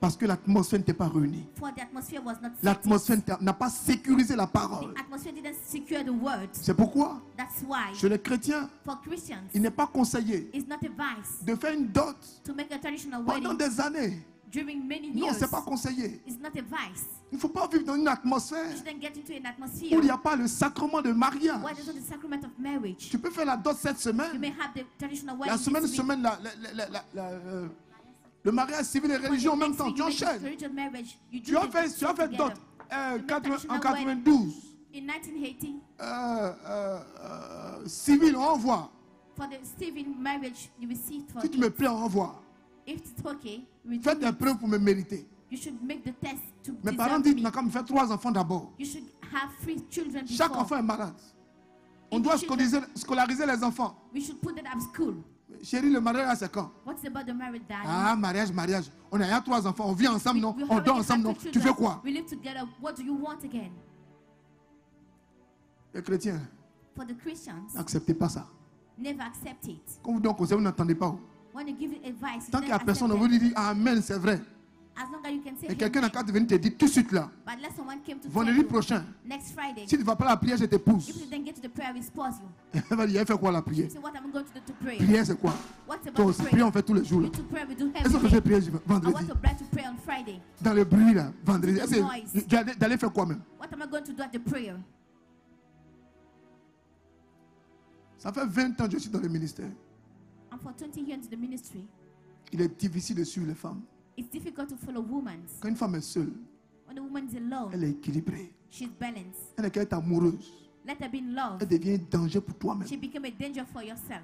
Parce que l'atmosphère n'était pas réunie. For the atmosphere was not set. L'atmosphère n'a pas sécurisé la parole. The atmosphere didn't secure the word. C'est pourquoi, That's why chez les chrétiens, for Christians il n'est pas conseillé it's not advised de faire une dot to make a traditional pendant wedding des années. during many Non, years. ce n'est pas conseillé. It's not advised. Il ne faut pas vivre dans une atmosphère You shouldn't get into an où atmosphere il n'y a pas le sacrement de mariage. where there's not the sacrament of marriage. Tu peux faire la dot cette You semaine. may have the traditional wedding La semaine, this week. le mariage civil et religieux en même temps. Tu You make enchaînes. spiritual marriage. You Tu do as the fait, tu as fait together. dot make en traditional 92. In 1980, Civil, on envoie. for the civil marriage you received for Si tu it. me plais, on envoie. If it's okay, we Fais do des it. preuves pour me mériter. You should make the test to Mes parents deserve disent, me. tu n'as qu'à me faire 3 enfants d'abord. You should have 3 children Chaque before. enfant est malade. On If doit the children- scolariser les enfants. We should put it at school. Chérie, le mariage, c'est quand? What's about the married dad? Ah, mariage, mariage. On a 3 enfants, on vit ensemble, non? We On already dort have ensemble, non? 2 Tu fais children. quoi? We live together. What do you want again? Les chrétiens, For the Christians, n'acceptez pas ça. never accept it. Quand vous donnez un conseil, vous n'entendez pas. When you give advice, you Tant qu'il n'y don't a personne, on accept vous it. dit Amen, c'est vrai. As long as you can say Et quelqu'un n'a amen. qu'à te venir te dire tout de suite là. But unless someone came to tell Vendredi you prochain, next Friday, si tu ne vas pas à la prière, je t'épouse. if you didn't get to the prayer, we spouse you. Elle va dire, elle fait quoi la prière? So what am I going to do to pray? Prière, c'est quoi? What's Toi about aussi, to prière, pray? on fait tous les jours. Là. We to pray, we do Est-ce qu'on every fait day. prière I vendredi? want to pray on Friday. Dans le bruit là, vendredi. The Est-ce noise. que d'aller faire quoi même? What am I going to do at the prayer? Ça fait 20 ans que je suis dans le ministère. And for 20 years in the ministry, Il est difficile de suivre les femmes. it's difficult to follow women. Quand une femme est seule, When a woman is alone, elle est équilibrée. she's balanced. Elle est amoureuse. Let her be in love. Elle devient un danger pour toi-même. She became a danger for yourself.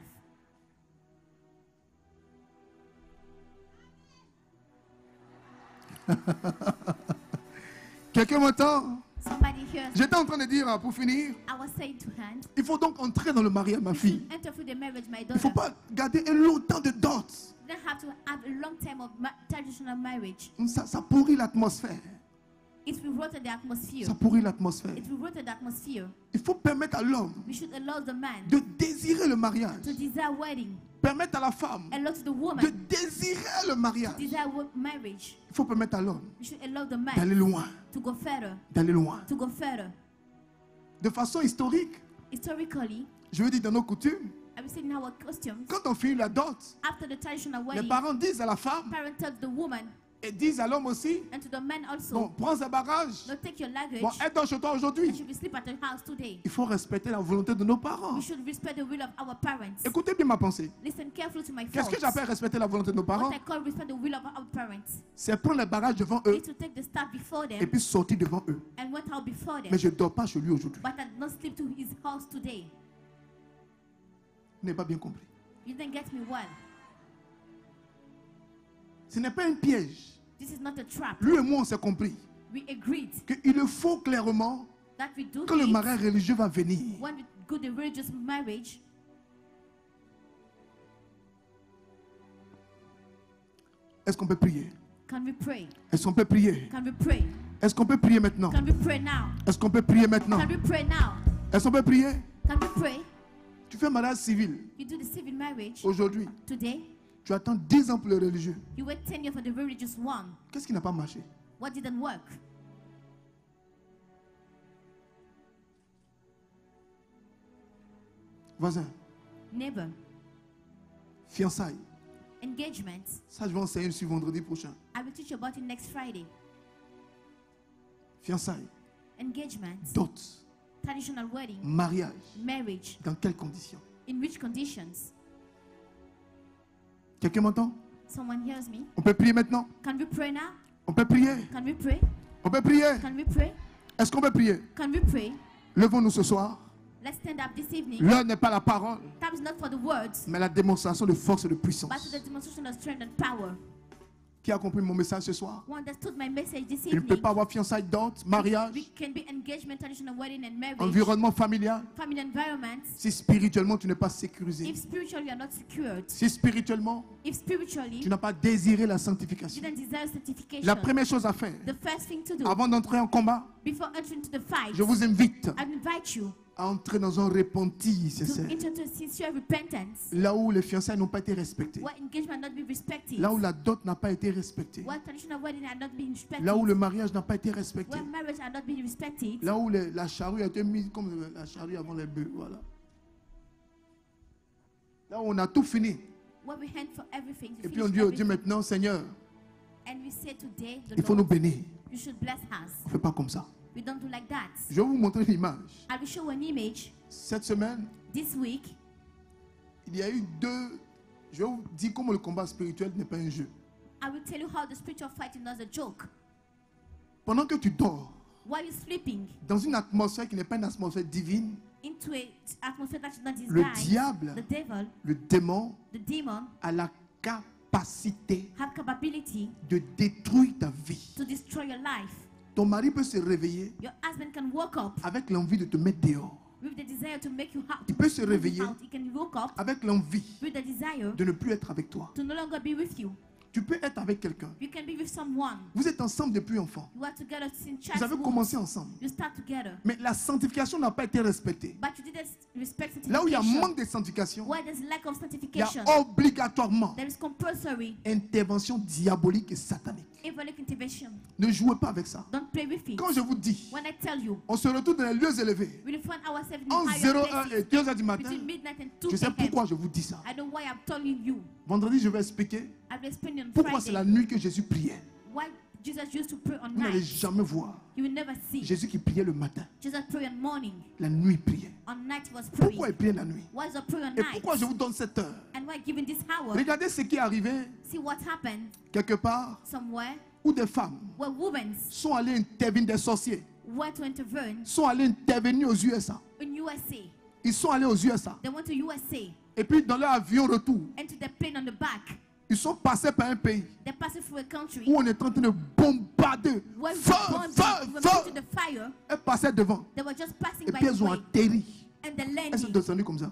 Quelqu'un m'entend? Somebody hears. J'étais en train de dire, pour finir, I was saying to hand, il faut donc entrer dans le mariage, ma you fille. should enter through the marriage, my Il ne faut daughter. pas garder un long temps de dot. You don't have to have a long time of traditional marriage. Ça pourrit l'atmosphère. It will rot the atmosphere. Ça pourrit l'atmosphère. It will rot the atmosphere. Il faut permettre à l'homme We should allow the man de désirer le mariage. to desire wedding. Permettre à la femme Allow to the de woman désirer le mariage. desire marriage. Il faut permettre à l'homme We should allow the man d'aller loin. to go further. D'aller loin. To go further. De façon historique, Historically, je veux dire dans nos coutumes, I will say in our customs, quand on finit la dot, after the traditional les wedding, parents disent à la femme parents tell the woman et disent à l'homme aussi, and to the man also, bon, prends ses bagages. no, take your luggage. Bon, aide dans chez toi You aujourd'hui. should be sleep at your house today. Il faut respecter la volonté de nos parents. We should respect the will of our parents. Écoutez bien ma pensée. Listen carefully to my Qu'est-ce que thoughts. j'appelle respecter la volonté de nos parents? What I call respect the will of our parents C'est prendre les bagages devant eux is to take the staff before et them puis sortir devant eux. and went out before them. Mais je ne dors pas chez lui aujourd'hui. But I did not sleep to his house today. Vous n'avez pas bien compris. You didn't get me well. Ce n'est pas un piège. This is not a trap. Lui et moi, on s'est compris We agreed qu'il le faut clairement, that we do quand le it mariage religieux va venir, when we go the religious marriage. est-ce qu'on peut prier? Can we pray? Est-ce qu'on peut prier? Can we pray? Est-ce qu'on peut prier maintenant? Can we pray now? Est-ce qu'on peut prier maintenant? Can we pray now? Est-ce qu'on peut prier? Can we pray? Tu fais un mariage civil You do the civil marriage aujourd'hui. today. Tu attends 10 ans pour le religieux. You wait 10 years for the religious one. Qu'est-ce qui n'a pas marché? What didn't work? Voisin, Neighbor, fiançailles. engagements. Ça, je vais enseigner sur vendredi prochain. I will teach you about it next Friday. Fiançailles, Engagements, dot, traditional wedding, mariage. marriage. Dans quelles conditions? In which conditions? Quelqu'un m'entend? Someone hears me? On peut prier maintenant? Can we pray now? On peut prier? Can we pray? On peut prier? Can we pray? Est-ce qu'on peut prier? Can we pray? Levons-nous ce soir. Let's stand up this evening. L'heure n'est pas la parole, Time is not for the words, mais la démonstration de force et de but puissance. to the demonstration of strength and power. Qui a compris mon message ce soir? Who understood my message this Il ne peut evening? pas avoir fiançailles, dot, mariage, We can be engagement, traditional wedding and marriage, environnement familial. family environment. Si spirituellement tu n'es pas sécurisé, If spiritually you are not secured, si spirituellement if spiritually tu n'as pas désiré la you sanctification, don't desire sanctification, la première chose à faire, the first thing to do avant d'entrer en combat, before entering to the fight, je vous invite I invite you à entrer dans un repenti to sincère. enter into sincere repentance. Là où les fiançailles n'ont pas été respectées, Where engagement not be respected, là où la dot n'a pas été respectée, where traditional wedding are not being respected, là où le mariage n'a pas été respecté, where marriage are not being respected, là où la charrue a été mise comme la charrue avant les bœufs, voilà. Là où on a tout fini. where we hand for everything to Et puis on finish dit au Dieu everything. maintenant, Seigneur, And we say today, the il faut nous Lord, bénir. you should bless us. On ne fait pas comme ça. We don't do like that. Je vais vous montrer l'image. I will show an image Cette semaine, this week. il y a eu deux. Je vais vous dire comment le combat spirituel n'est pas un jeu. I will tell you how the spiritual fighting is not a joke. Pendant que tu dors, While you're sleeping dans une atmosphère qui n'est pas une atmosphère divine, into an atmosphere that is not le designed, diable, the devil, le démon, the demon, a la capacité have capability de détruire ta vie. to destroy your life. Ton mari peut se réveiller Your husband can wake up avec l'envie de te mettre dehors. with the desire to make you out. Il peut se réveiller He can wake up avec l'envie with the desire de ne plus être avec toi. to no longer be with you. Tu peux être avec quelqu'un. You can be with someone. Vous êtes ensemble depuis enfant. You are together since Vous avez childhood. commencé ensemble. You start together. Mais la sanctification n'a pas été respectée. But you didn't respect Là où il y a sanctification. manque de sanctification, Where there's lack of il y sanctification, a obligatoirement there is compulsory intervention diabolique et satanique. evilic intervention. Ne jouez pas avec ça. Don't play with it. Quand je vous dis, When I tell you, on se retrouve dans les lieux élevés, we will find ourselves in entre higher 0h et places 2h du matin. between midnight and 2 Je sais a.m. pourquoi je vous dis ça. I know why I'm telling you. Vendredi, je vais expliquer I will explain on pourquoi c'est Friday la nuit que Jésus priait. why Jesus used to pray on Vous n'allez night. jamais voir You will never see Jésus qui priait le matin. Jesus pray on morning. La nuit, il priait. On night he was praying. Pourquoi il priait la nuit? Why is the prayer on Et night? pourquoi je vous donne cette heure? And why given this hour? Regardez ce qui est arrivé See what happened quelque part somewhere où des femmes where women sont allées intervenir, des sorciers were to intervene sont allés intervenir aux USA. in USA. Ils sont allés aux USA. They went to USA Et puis dans leur avion retour, and to the plane on the back. Ils sont passés par un pays They're passing through a country où on est en train de bombarder. where we Feu, were feu, put to feu. the fire. Elles passaient devant. They were just passing Et by puis the elles ont way. atterri. And they Elles sont landed. descendues comme ça.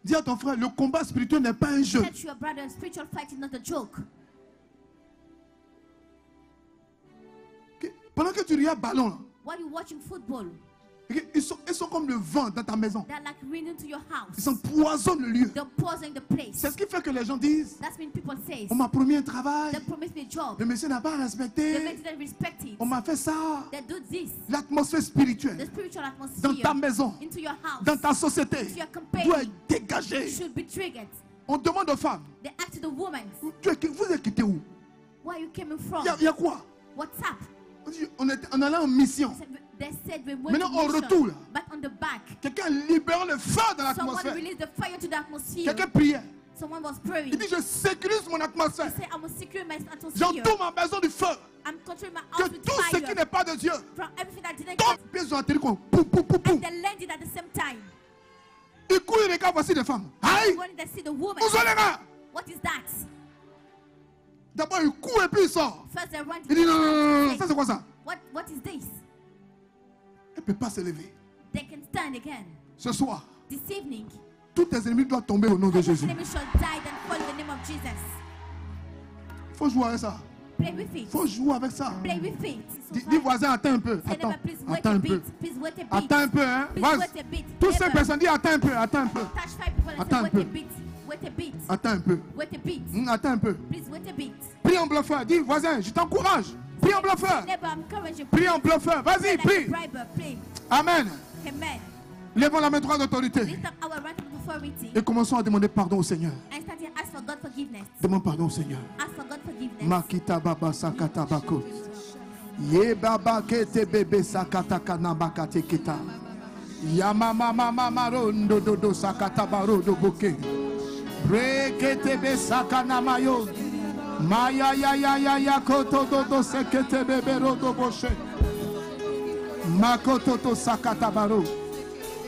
Dis à ton frère, le combat spirituel n'est pas un jeu. Tell your brother, spiritual fight is not a joke. Ok? Pendant que tu regardes ballon, là, While you're watching football, ok, ils sont comme le vent dans ta maison. they're like raining to your Ils house. empoisonnent le lieu. They're pausing the place. C'est ce qui fait que les gens disent, That's when people say, on m'a promis un travail, they promised me a job. le monsieur n'a pas The respecté, men didn't respect it. on m'a fait ça. They do this. L'atmosphère The spirituelle spiritual dans ta atmosphere maison, into your house dans ta société, into your company doit être dégagée. should be triggered. On demande aux femmes, They ask the woman, vous êtes quitté où? where you came from? Il y a quoi? What's up? On allait en mission. They said we went Maintenant, to au mission, retour, là, but on the back, quelqu'un libère le feu dans someone l'atmosphère. released the fire to the atmosphere. Quelqu'un priait. Someone was praying. Il dit, je sécurise mon He atmosphère. said, I will secure my atmosphere. J'entoure ma maison du feu. I'm controlling my Que house with tout ce qui fire n'est pas de Dieu from everything that didn't tombe. come. Puis ils ont atterri comme poum, poum, poum, poum. And they landed at the same time. Ils courent, ils regardent, voici des femmes. Aïe! When they see the woman, Où sont les gars? what is that? D'abord, ils courent et puis ils sortent. First they run to Il dit, the non, non, non, non, house. ça c'est quoi ça? What is this? Elle ne peut pas se lever. They can stand again. Ce soir, This evening, tous tes ennemis doivent tomber au nom de every Jésus. enemy shall die and fall in the name of Jesus. Il faut jouer avec ça. Play with it. Il faut jouer avec ça. Play with it. Dis voisin, attends un peu. Say, Attends, neighbor, please wait attends a un peu. bit. Please wait a bit. Attends un peu, hein. Please Vas-y. wait a bit. Toutes ces Neighbor, personnes disent attends un peu, attends un peu. touch 5 people and Attends un say, peu. wait a bit. Wait a bit. Attends un peu. Wait a bit. Attends un peu. Please wait a bit. Prie en bluffeur. Dis voisin, je t'encourage. Prie en bluffeur. Neighbor, I'm encouraging you. Prie en bluffeur. Vas-y, Pray like a prie. briber. Pray. Amen. Amen. Lèvons la main droite d'autorité. Lift up our right of authority Et commençons à demander pardon au Seigneur. and start to ask for God forgiveness. Demande pardon au Seigneur. Ask for God forgiveness. Makita baba sakata bako. Ye baba kete bebe sakata kanaba kate kita. Yamama mama marondo dodo sakata barodo boke. Brekete be sakana mayo. Maya ya ya ya ya koto dodo sekete bebe rodo boshe. Makoto to sakata baro.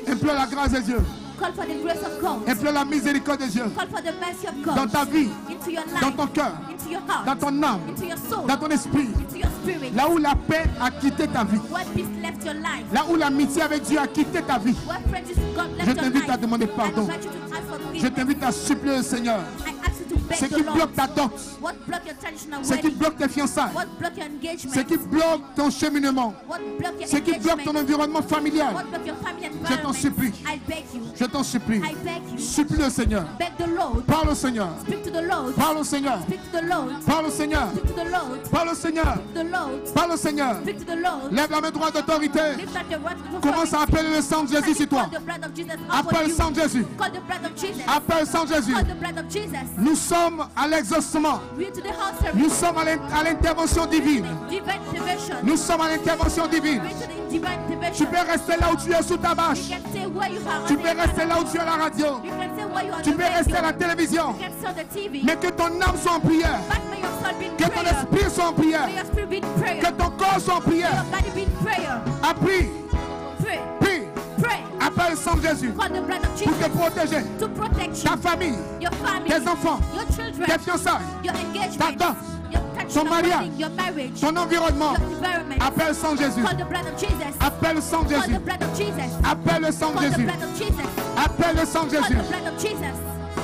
Implore la grâce de Dieu. Call for the grace of God. Implore la miséricorde de Dieu. Call for the mercy of God. Dans ta vie, into your life. dans ton cœur, into your heart. dans ton âme, into your soul. dans ton esprit. into your spirit. Là où la paix a quitté ta vie. What peace left your life. Là où l'amitié avec Dieu a quitté ta vie. What friendship God left Je your t'invite life. à demander pardon. I invite you to ask for Je forgiveness. t'invite à supplier le Seigneur. I ask you to beg Ce the qui Lord. bloque ta dot, What block your traditional ce qui wedding? bloque tes fiançailles, What block your engagement? ce qui bloque ton cheminement, What block your ce qui bloque ton engagement? environnement familial. What block your family Je t'en environment? supplie. I beg you. Je t'en supplie. I beg you. Supplie le Seigneur. Beg the Lord. Parle au Seigneur. Speak to the Lord. Parle au Seigneur. Speak to the Lord. Parle au Seigneur. Speak to the Lord. Parle au Seigneur. The Lord. Parle au Seigneur. Speak to the Lord. Lève la main droite d'autorité. Lift up your right hand. Commence à appeler le sang de Jésus sur toi. Call the blood of Jesus upon Appelle le you. sang de Jésus. Call the blood of Jesus. Appelle le sang de Jésus. Call the blood of Jesus. Nous sommes à l'exaucement. We're to the house service. Nous sommes à l'intervention divine. Divine intervention. Nous sommes à l'intervention divine. We're to the divine Tu intervention. peux rester là où tu es sous ta You bâche. can say where you are. Tu on peux the rester là où tu es à la radio. You can say where you are. Tu peux rester à la télévision. You can say on the TV. Mais que ton âme soit en prière. But may your soul be in Que ton prayer. esprit soit en prière. May your spirit be in prayer. Que ton corps soit en May prière. your body be in prayer. Apprie. Pray. Prie. Pray. Appelle le sang de Jésus Call the blood of pour Jesus te protéger. to protect you. Ta famille, Your family. tes enfants, Your children. tes fiançailles, Your ta engagement. dot, Your ton traditional mariage, wedding. Your marriage. ton environnement. Your environment. Appelle le sang de Jésus. Call the blood of Jesus. Appelle le sang de Call Jésus. the blood of Jesus. Appelle le sang de Call the Jésus. blood of Jesus. Appelle le sang de Call Jésus. the blood of Jesus.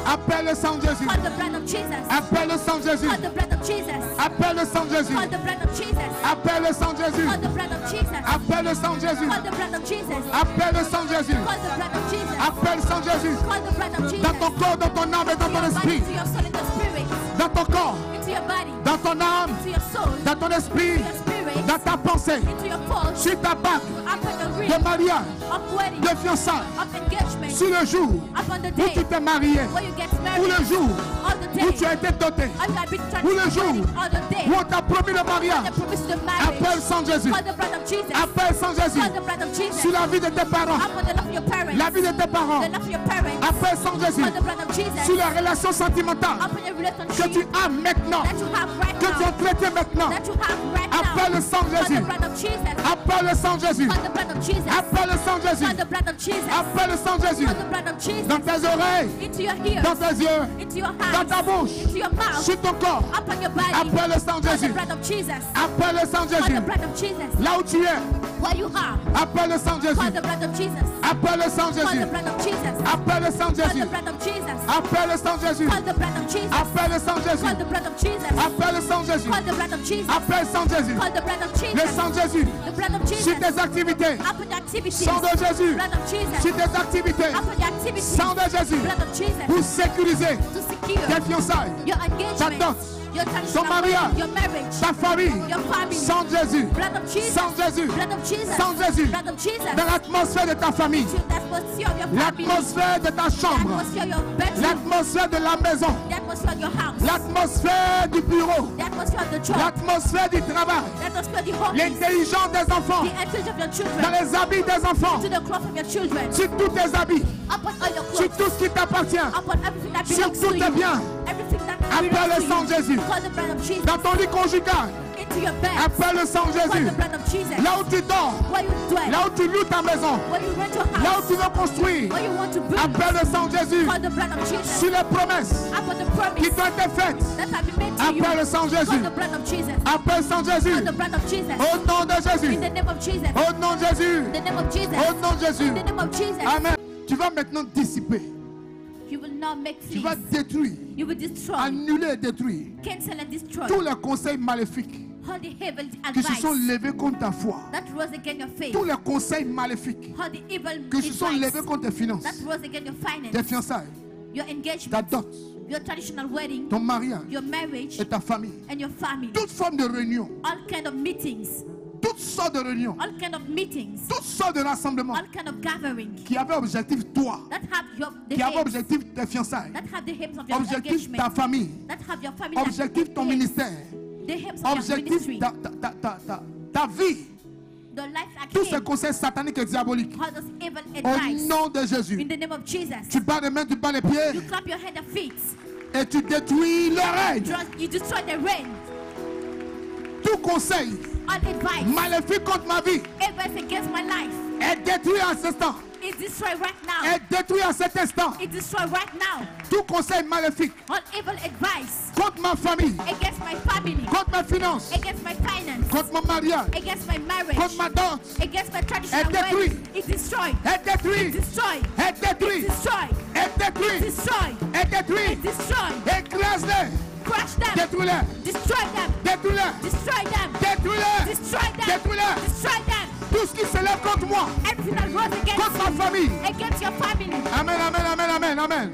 Appelle le sang de Jésus. Call the blood of Jesus. Appelle le sang de Jésus. Call the blood of Jesus. Appelle le sang de Jésus. Call the blood of Jesus. Appelle le sang de Jésus. Call the blood of Jesus. Appelle le sang de Jésus. Call the blood of Jesus. Appelle le sang de Jésus. Call the blood of Jesus. Appelle le sang de Jésus. Call the blood of Jesus. Dans ton corps, dans ton âme et dans To ton your body, esprit. to your soul, and your spirit. Dans ton corps, Into your body, dans ton âme, to your soul, dans ton esprit, to your spirit, dans ta pensée, into your thoughts, sur ta bague upon the de ring mariage, of wedding, de fiançailles, of engagement, sur le jour upon the où tu day t'es marié, where you get ou married, le jour on the day où tu as été doté, or you have been ou le traditional jour wedding, on the day où on t'a promis le the mariage. promise to marriage. Appelle le sang de Jésus. Call the blood of Jesus. Appelle le sang de Jésus Call the blood of Jesus. sur la vie de tes parents, Upon the love of your parents. la vie de tes parents. The love of your parents. Appelle le sang de Jésus Call the blood of Jesus. sur la relation sentimentale Upon your que relationship tu as maintenant, that you have right que tu now. as traité maintenant. That you have right now. Appelle le sang de Call Jésus. the blood of Jesus. Appelle le sang de Jésus. Call the blood of Jesus. Appelle le sang de Jésus. Call the blood of Jesus. Appelle le sang de Jésus Call the blood of Jesus. dans tes oreilles, Into your ears. dans tes yeux, Into into your dans hands, ta bouche, into your mouth, sur ton corps. upon your body. Appelle le sang de Call the Jésus. blood of Jesus. Appelle le sang de Call Jésus. the blood of Jesus. Là où tu es, Where you are. appelle le sang de Call Jésus. the blood of Jesus. Appelle le sang de Call the Jésus. blood of Jesus. Appelle le sang de Call Jésus. the blood of Jesus. Appelle le sang de Jésus. Call the blood of Jesus. Appelle le sang de Jésus. Call the blood of Jesus. Appelle le sang de Jésus. Call the blood of Jesus. Appelle le sang de Jésus. Call the blood of Le Jesus. sang de Jésus. The blood of Sur Jesus. tes activités. Upon the activities. Sang de Jésus. Blood of Jesus. Sur tes activités. Upon the activities. Sang de Jésus. Blood of Jesus. Pour sécuriser To secure tes fiançailles, your ta engagement, dot, your ton traditional mariage, wedding, your marriage, ta famille. your family. Sang de Jésus. Blood of Jesus. Sang de Jésus. Blood of Jesus. Sang de Jésus. Blood of Jesus. Dans l'atmosphère de ta famille. To the atmosphere of your family. L'atmosphère de ta The chambre. atmosphere of your bedroom. L'atmosphère de la maison. The atmosphere of your house. L'atmosphère du bureau. The atmosphere of the church. L'atmosphère du travail. The atmosphere of the home. L'intelligence des enfants. The intelligence of your Dans children. les habits des enfants. To the cloth of your children. Sur tous tes habits. Upon all your Sur clothes. tout ce qui t'appartient. Upon everything that Sur belongs to tous tes you. biens. Everything that Appelle belongs le to sang de you. Jésus. Call the blood of Jesus. Dans ton lit conjugal. Into your bed. Appelle le sang de Call Jésus. the blood of Jesus. Là où tu dors. Where you dwell. Là où tu loues ta maison. Where you rent your Là où house. tu veux construire. Where you want to build. Appelle le sang de Jésus. Call the blood of Jesus. Sur les promesses Upon the qui promise t'ont été faites. that have been made to you. Appelle le sang de Call Jésus. the blood of Jesus. Appelle le sang de Jésus. Call the blood of Jesus. Au nom de In Jésus. the name of Jesus. Au nom de Jésus. In the name of Jesus. Au nom de Jésus. In the name of Jesus. Amen. Tu vas maintenant dissiper. You will not make Tu vas things. détruire, You will destroy. annuler et détruire Cancel and destroy. tous les conseils maléfiques All the evil qui se sont advice levés contre ta foi. that rose against your faith. Tous les conseils maléfiques All the evil qui se sont levés advice contre tes finances, that rose against your tes finance. fiançailles, Your ta engagement. dot, Your traditional wedding. ton mariage Your marriage. et ta famille. And your family. Toute forme de réunion, All kind of meetings. toutes sortes de réunions, All kind of meetings. toutes sortes de rassemblements All kind of gathering. qui avaient objectif toi, That have the qui avaient aims. objectif tes fiançailles, That have the aims of your objectif ta engagement. famille, That have your family. objectif ton aims. ministère, The aims of your objectif ministry. ta vie. The life like Tous ces him. conseils sataniques et diaboliques. All those evil Au advice. nom de In Jésus. the name of Jesus. Tu bats les mains, tu bats les You pieds clap your hand and feet. et tu détruis le règne. You destroy the reign. Tout conseil All advice. maléfique contre ma vie Advice against my life. est détruit à cet instant. It's destroyed right now. Est détruit à cet instant. It's destroyed right now. Tout conseil maléfique All evil advice contre ma famille, against my family. contre mes finances, Against my finance. contre mon mariage, Against my marriage. contre ma dot, Against my traditional Est détruit. wedding. It's destroyed. est détruit, Destroyed. est détruit, Destroyed. est détruit, Destroyed. est détruit. Destroyed. Écrase-les, Crush them. détruis-les, Destroy them. détruis-les, Destroy them. détruis-les. Destroy them. Détruis-les. Destroy them. Tout ce qui s'élève contre moi, Everything that rose against contre ma famille. against your family. Amen, amen, amen, amen, amen.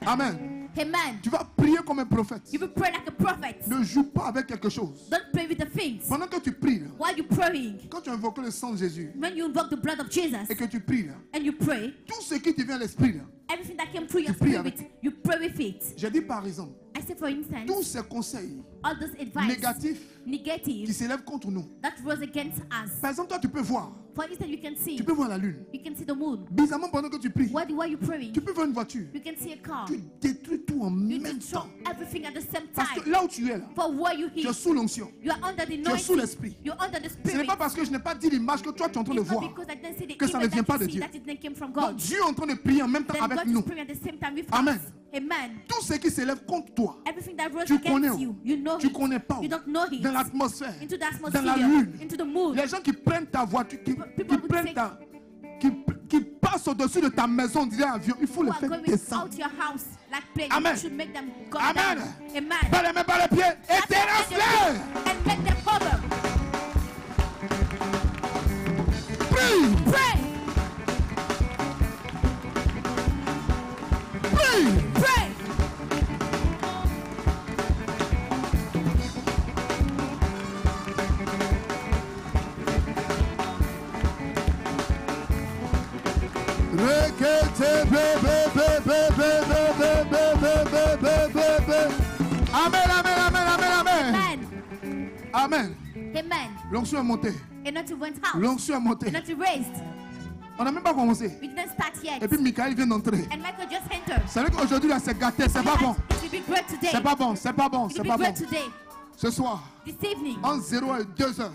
Amen. Amen. Tu vas prier comme un prophète. You will pray like a prophet. Ne joue pas avec quelque chose. Don't play with the things. Pendant que tu pries, là, While you're praying, quand tu invoques le sang de Jésus when you invoke the blood of Jesus et que tu pries, là, and you pray, tout ce qui te vient à l'esprit, là, everything that came through your Tu pries spirit, avec. you pray with it. j'ai dit par exemple, I say, for instance, tous ces conseils all those advice, négatifs qui negative, s'élèvent contre nous. that rose against us. Par exemple, toi, tu peux voir. For instance, you can see, Tu peux voir la lune. you can see the moon. Bizarrement, pendant que tu pries, While you praying, tu peux voir une voiture. you can see a car. Tu détruis tout en You même destroy temps. everything at the same Parce que time. là où tu es, là, For where you tu es hear, sous l'onction. you are under the Tu es sous anointing. l'esprit. You're under the Ce n'est spirit. pas parce que je n'ai pas dit l'image que toi, tu es en train de It's not voir. because I didn't see the que ça image ne vient that pas you de see Dieu. that it didn't come from Donc, God. Dieu est en train de prier en même temps Then avec God is nous. praying at the same time with Amen. us. Amen. Tout ce qui s'élève contre toi, Everything that rose tu connais, against you, you know tu it. connais pas, You don't know it. dans l'atmosphère, Into the dans la atmosphere, lune. into the moon. Les gens qui prennent ta voiture, qui People would prennent say- ta, qui passent au-dessus de ta maison, on dirait avion, il faut Who le are faire going descendre. out your house like plane. Amen. You should make them go Amen. down. Amen. Pas les mains, pas les pieds, et That's what I terrasse-les. do. And make them hover. Prie, Pray. prie. Pray. Amen, amen, amen, amen, amen. Amen. Amen. Amen. L'onction est montée. Anointing went out. L'onction est montée. Anointing raised. On n'a même pas commencé. We didn't start yet. Et puis Michael vient d'entrer. And Michael just entered. C'est vrai qu'aujourd'hui là c'est gâté, c'est pas bon. It will be great today. C'est pas bon, c'est pas bon, It c'est will pas be bon. great today. Ce soir, This evening, entre 0 et 2 heures,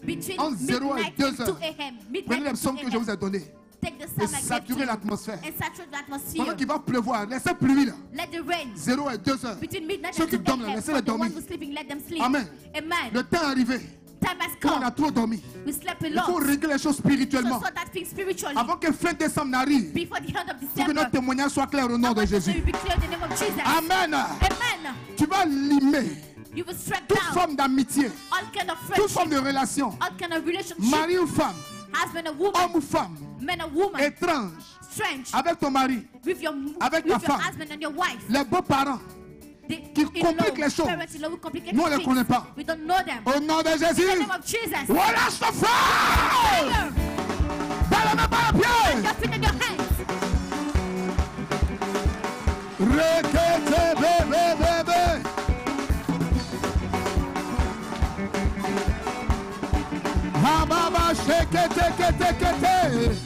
between entre 0 et midnight 2 and 2 heures, a.m. prenez les Midnight psaumes to que 2 je vous ai a.m. donnés. take the et psalm I gave to saturer you l'atmosphère. and saturate the Pendant atmosphere. qu'il va pleuvoir, laissez pluie là. Let the rain 0 et 2 heures. between midnight Ceux and qui 2 dorment là, a.m. laissez-les For the dormir. ones who are sleeping, let them sleep. Amen. Amen. Le temps est arrivé. Time has On a come. trop dormi. We slept a Il faut lot. régler les choses So spirituellement. sort that thing spiritually. Avant que fin décembre n'arrive, Before the end of il faut que notre December. témoignage soit clair au nom I de want you Jésus. to be clear in the name of Jesus. Amen. Amen. Tu vas limer You will strike toute down forme d'amitié, all kind of toute forme friendship, de relation, all kind of relationship, mari ou femme, husband and woman, homme ou femme, man and woman, étrange, strange, avec ton mari, with your avec with ta your femme. husband and your wife. les beaux-parents. The qui in-law, compliquent les choses. parents-in-law will complicate Nous, on ne les things. connaît pas. We don't know them. Au nom de In the Jésus, name of Jesus. voilà ce feu! Fire! Dans la main, par la pied! Your feet and your hands. Requete, bébé, bébé. Hababa, shekete, kete, kete.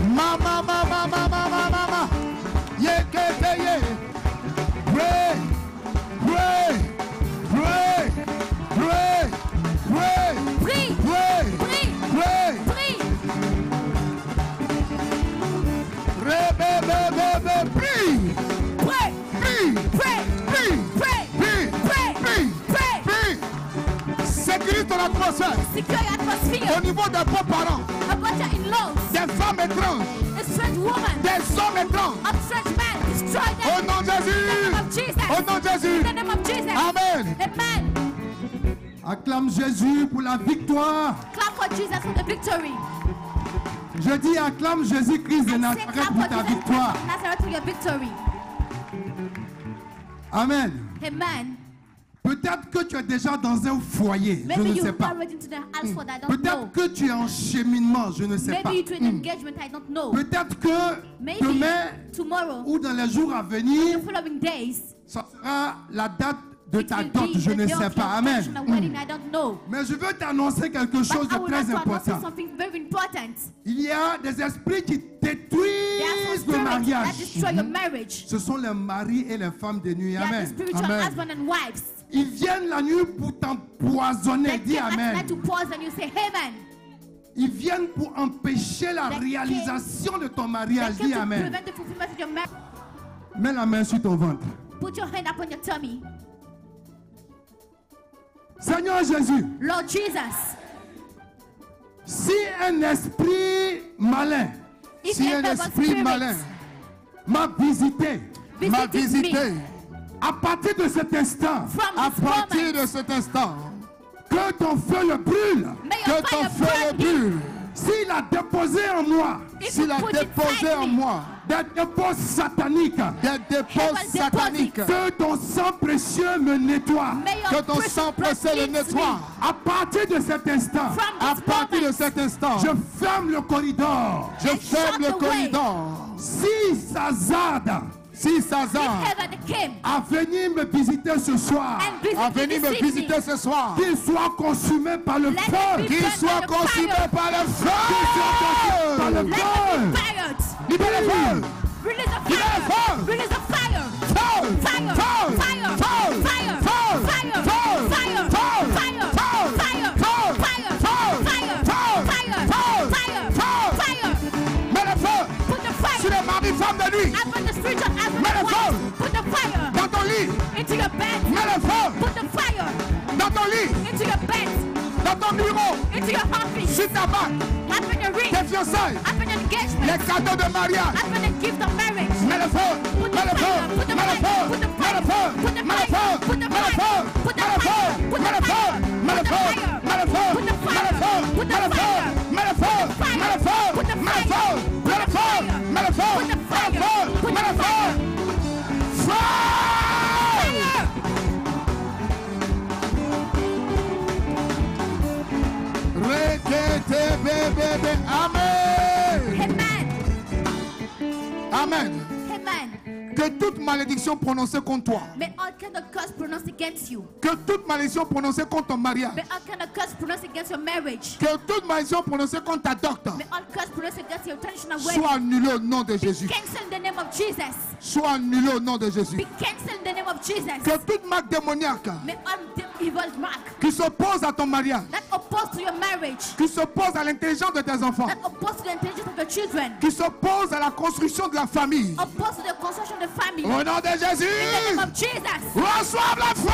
Mama, mama, mama, mama, mama. Yekete, ye. Pray, pray, pray, pray, pray, Prie, pray, prie, pray. prie. Rebebebebe, prie, Pray, prie, pray, prie, pray, prie, pray, prie, pray. prie. Sécurise ton atmosphère Secure your atmosphere. au niveau des beaux-parents, About your in-laws, des femmes étranges, a strange woman, des hommes étranges. a strange man. Destroy them. Au nom de In the name Jésus, of Jesus. au nom de Jésus. In the name of Jesus. Amen. Amen. Acclame Jésus pour la victoire. Clap for Jesus for the victory. Je dis acclame Jésus-Christ de I say Nazareth clap pour for ta Jesus victoire. of Nazareth for your victory. Amen. Amen. Peut-être que tu es déjà dans un foyer, je Maybe ne you sais pas. are ready to the house for that. I don't know. Peut-être que tu es en cheminement, je ne sais pas. Maybe you to an engagement. I don't know. Peut-être que Maybe demain tomorrow, ou dans les jours à the venir, following days, ça sera la date de it ta will dot, be je the ne day sais of pas. your Amen. traditional wedding. I don't know. Mais je veux t'annoncer quelque chose But I de would très like to announce important. something very important. Il y a des esprits qui There are détruisent some le spirits that mariage. destroy your marriage. Ce sont les maris et les femmes de nuit. They are the Amen. spiritual Amen. husband and wives. Ils viennent la nuit pour t'empoisonner. They Dis came at Amen. night to pause and you say amen. Ils viennent pour empêcher la They réalisation de ton They mariage. came Dis to Amen. prevent the fulfillment of your marriage. Mets la main sur ton ventre. Put your hand upon your tummy. Seigneur Jésus, Lord Jesus, si un esprit malin if Si a un evil esprit spirit malin m'a visité, m'a visited visité, me à partir de cet instant, from à this partir moment, de cet instant, que ton feu le brûle. may que your ton fire feu le burn him. brûle, S'il a déposé en moi If s'il you a put déposé inside en me moi des dépôts sataniques, des dépôts Heaven sataniques, que ton sang précieux me nettoie. may your que ton precious sang blood précieux le cleanse nettoie. me. À partir de cet instant, From À this partir de moment, cet instant, je ferme le corridor. je I ferme shut le the way. corridor. Si Sazad Si if Sazar heaven came a venu me visiter ce soir, and a venu me visit visiter ce soir, qu'il soit consumé par le Let feu. it be qu'il burned soit by the consumé fire. par le Par le feu. Let feu. it be fired. Libère le feu. Release a Libère le fire. feu. Release a fire. Feu. Fire. Feu. Fire. Feu. Fire. Feu. Fire. Feu. Fire. Feu. Fire. Feu. Fire. Feu. Fire. Feu. Fire. Feu. Fire. Feu. Fire. Feu. Fire. Mets le feu Put the fire. sur les maris, femmes de nuit. Upon the spiritual husband Mets and le feu. wife. Put the fire Dans ton lit. into your bed. Mets le feu Put the fire dans ton lit, into your bed. dans ton bureau, Into your office. sur ta bague, Upon your ring. tes fiançailles, Upon your engagement. les cadeaux de mariage. Upon the gift of marriage. Mets le feu, Put the mets le feu, fire, put the mets le fire, feu, put the mets le fire, feu, put the mets le fire, feu, put the mets le feu, fire, put the mets le feu, fire, put mets the le feu, fire, mets le put the feu, fire, mets le feu, put the mets le feu, fire, put the mets le feu, fire, mets le feu, fire, mets le feu, put the mets le fire, feu, mets le feu, mets le feu, put the mets le fire, feu, put mets the le feu. Feu! Fire. Requete, bébé, amen. Amen. Amen. Amen. Que toute malédiction prononcée contre toi, May all kind of curse pronounced against you. que toute malédiction prononcée contre ton mariage, May all kind of curse pronounced against your marriage. que toute malédiction prononcée contre ta docteur May all curse pronounced against your traditional wedding. soit annulée au nom de Jésus. Cancel in the name of Jesus. Soit annulée au nom de Jésus. Be cancelled in the name of Jesus. Que toute marque démoniaque May all the evil mark qui s'oppose à ton mariage, that oppose to your marriage, qui s'oppose à l'intelligence de tes enfants, that oppose to the intelligence of your children, qui s'oppose à la construction de la famille. oppose to the construction of the family. Au nom de In the name Jésus, of Jesus. reçois la foi.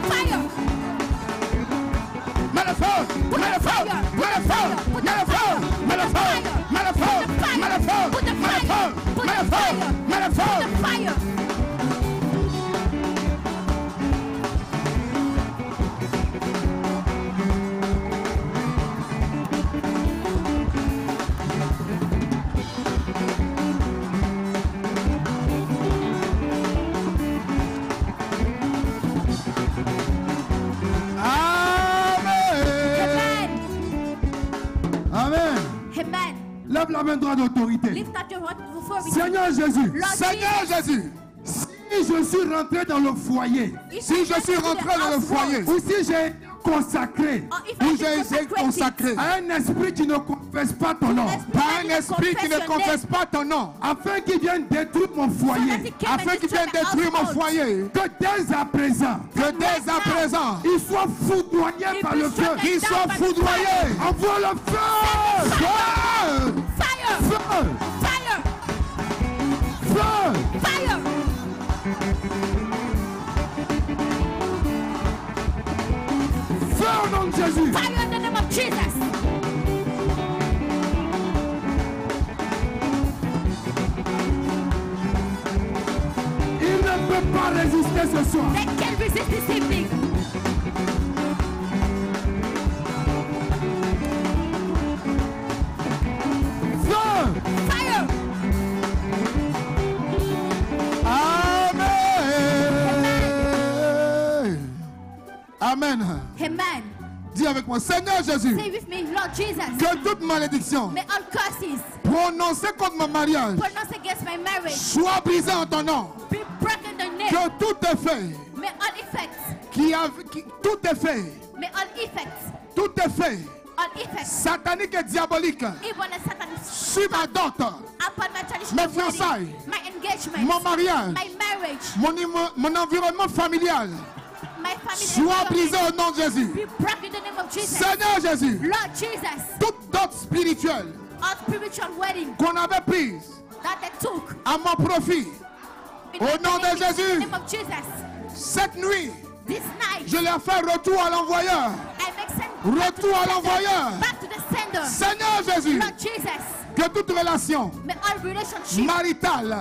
Fire. Mets le feu, mets le feu, mets le feu, mets le feu, mets le feu, mets le feu, mets le feu, Put the mets le fire. feu, Put mets the le feu, fire. mets le Put feu. the fire. Amen. Amen. Lève la main droite d'autorité. Lift up your right before we Seigneur Jésus, Lord Seigneur Jésus, si je suis rentré dans le foyer, If si I je enter suis to the rentré dans le household, foyer, ou si j'ai consacré or if où I j'ai été consacré à un esprit qui ne confesse pas ton nom, par un esprit qui ne confesse pas ton nom, afin qu'il vienne détruire mon foyer, afin qu'il vienne détruire mon foyer, que dès à présent, que dès à présent, il soit foudroyé par le feu. qu'il soit foudroyé. Envoie le feu! Feu! Fire! Feu! Fire! Feu! Fire! Feu au nom de Jésus! Fire in the name of Jesus! Il ne peut pas résister ce soir. They can't resist this evening. Feu! Fire! Amen. Amen. Amen. Dis avec moi, Seigneur Jésus, Say with me, Lord Jesus. que toute malédiction May all curses prononcée contre mon mariage pronounced against my marriage soit brisée en ton nom. be broken in the name. Que tout effet May all effects, tout effet, may all effects, tout effet all effects, satanique et diabolique even a Satan sur ma dot, upon my traditional mes fiançailles, wedding, my engagement, mon mariage, my marriage, mon environnement familial, my family soit brisé environment, au nom de Jésus. be broken in the name of Jesus. Seigneur Jésus, Lord Jesus, toute dot spirituelle all spiritual wedding qu'on avait prise that they took à mon profit, in Au nom de in the Jésus. name of Jesus, cette nuit, this night, je leur fais retour à l'envoyeur. I make send back to Retour the à sender, l'envoyeur. back to the sender. Seigneur Jésus, Lord Jesus, que toute relation may all relationship maritale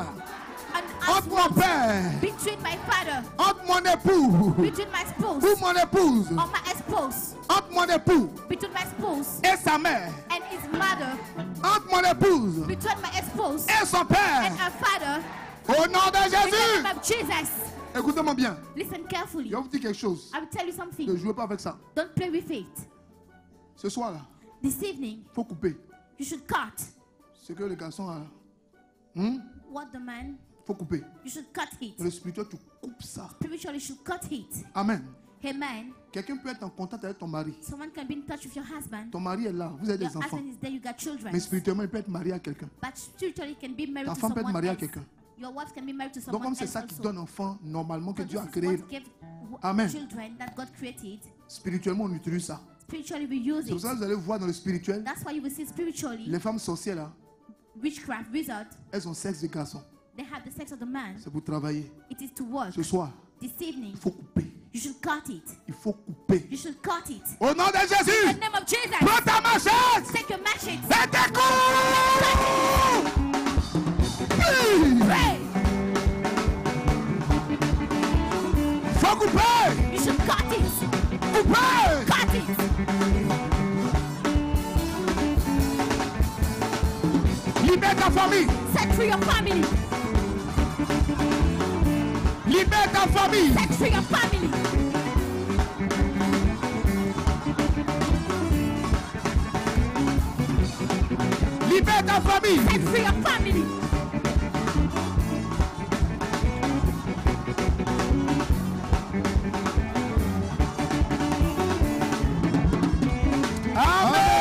and entre mon père, between my father, entre mon époux between my spouse, ou mon épouse, or my spouse, entre mon époux between my spouse et sa mère, and his mother, entre mon épouse between my spouse et son père, and her father, au nom de in the Jésus. name of Jesus. Écoutez-moi bien, Listen carefully. je vais vous dire quelque chose. I will tell you Ne something. jouez pas avec ça. Don't play with it. Ce soir-là, This evening, il faut couper. you should cut. Ce que les garçons ont, What the man, il faut couper. you should cut it. Dans le spirituel, tu coupes ça. Spiritually, you should cut it. Amen. Amen. Quelqu'un peut être en contact avec ton mari. Someone can be in touch with your husband. Ton mari est là, vous avez Your des enfants. husband is there, you got children. Mais spirituellement, il peut être marié à quelqu'un. But spiritually, you can be married Ta to femme peut être someone mariée à else. quelqu'un. Your wife can be married to Donc someone comme c'est else ça qui also. donne enfant normalement que So Dieu a this is créé, what gave Amen. children that God created. spirituellement on utilise ça. Spiritually, we use C'est pour it. ça que vous allez voir dans le spirituel, That's why you will see spiritually, les femmes sorcières là, witchcraft, wizard, elles ont sexe de garçon. they have the sex of the man. C'est pour travailler. It is to work. Ce soir, This evening, il faut couper. you should cut it. Il faut couper. You should cut it. Au nom de In the Jésus, name of Jesus, prends ta machette take your machete. et découpe. Pray. Faut couper. You should cut it. Couper. Cut it. Libère ta famille. Set free your family. Libère ta famille. Set free your family. Libère ta famille. Set free your family.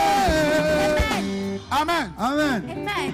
Amen. Amen. Amen. Amen. Amen.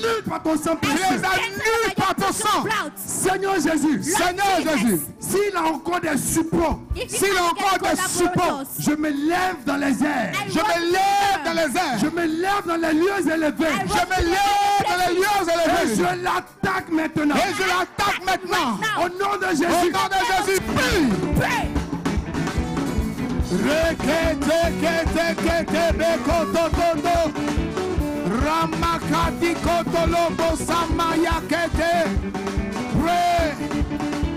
annule par ton sang Je les précieux. annule par ton sang. Seigneur Jésus, Seigneur Jésus, s'il a encore des supports, s'il a encore des supports, je me lève dans les airs. je me lève dans les airs. Je me lève dans les lieux élevés. Je me lève dans les lieux Et élevés. je l'attaque maintenant. Et je l'attaque maintenant. Au nom de Au Jésus. nom de Jésus, prie. Pray. Rekete kete kete beko totondo. Ramakati kotolobo samaya kete. Pray.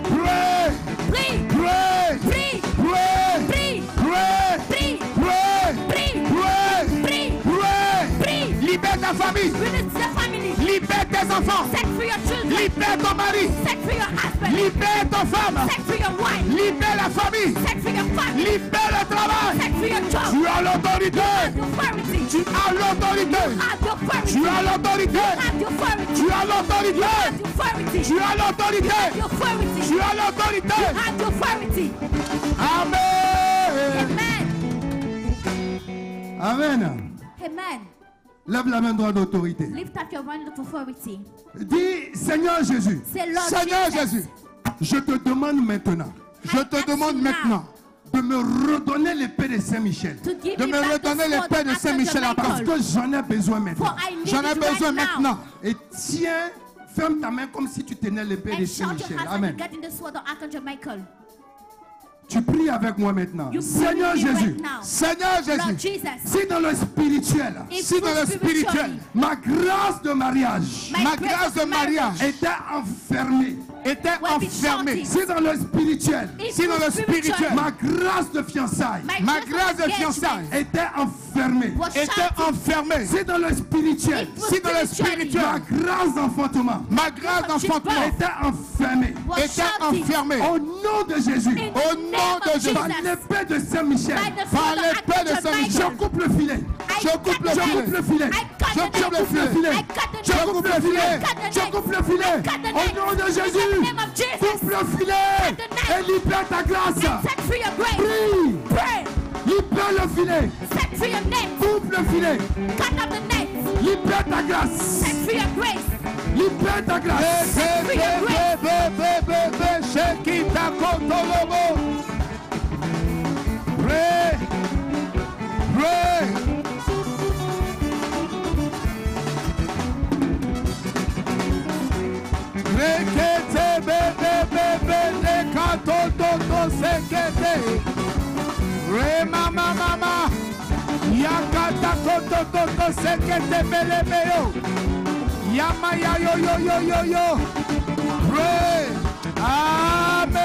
Pray. Pray. Pray. Pray. Pray. Pray. Pray. Pray. Pray. Pray. Pray. Pray. Pray. Pray. Libère ta famille. Release the family. Libère tes enfants. Set free your children. Libère ton mari. Set free your husband. Libère ton femme. Set free your wife. Libère la famille. Set free your family. Libère le travail. Set free your job. Tu as l'autorité. The authority. Tu as l'autorité. Have the authority. Tu as l'autorité. Have the authority. Tu as l'autorité. Have the authority. Tu as l'autorité. The authority. Tu as l'autorité. Have the authority. Amen. Amen. Amen. Amen. Lève la main droite d'autorité. Lift up your hand of authority. Dis, Seigneur Jésus, Say, Lord Seigneur Jesus, Jésus, je te demande maintenant je te demande maintenant de me redonner l'épée de Saint-Michel. to give de me me back the redonner sword l'épée of de Saint-Michel à Archangel Parce Michael. que j'en ai besoin For maintenant. I need J'en ai it besoin right now. maintenant. Et tiens, ferme ta main comme si tu tenais l'épée de And shout your Saint-Michel. hands Amen. and get in the sword of Archangel Michael. Tu pries avec moi maintenant. You Seigneur pray with me Jésus, right now. Seigneur Lord Jésus, Jesus, si dans le spirituel, if si dans le spirituel, ma grâce de mariage ma grâce de mariage était enfermée, était Will be enfermée, shorted. si dans le spirituel, if si dans le spiritual, spirituel, ma grâce de fiançailles ma grâce de fiançailles était enfermée, was était shorted. enfermée, si dans le spirituel, si dans le spirituel, ma grâce d'enfantement ma grâce d'enfantement était enfermée. was était shorted. enfermée. Au nom de Jésus, In the Au name nom of de Jésus. par l'épée de Saint-Michel, By the Par sword of l'épée de Archangel Saint-Michel. je Michael. coupe le filet. Je coupe le Je filet. coupe le filet. I cut Je the coupe net. le filet. filet. I cut the Je net. coupe le filet. Cut the Je net. coupe le filet. Cut the Au net. nom de In the Jésus, name of Jesus. coupe le filet Cut the net. et libère ta grâce. And set free your grace. Prie, Pray. libère le filet, Set free your net. coupe le filet, Cut up the net. libère ta grâce, Set free your grace. libère ta grâce. Shekita Kotolobo. Pray. Pray. Rekete bebe de katoto sekete. Re mama mama. Yakata kototo sekete belebeo. Yama ya yo yo yo yo yo. Pray. Amen.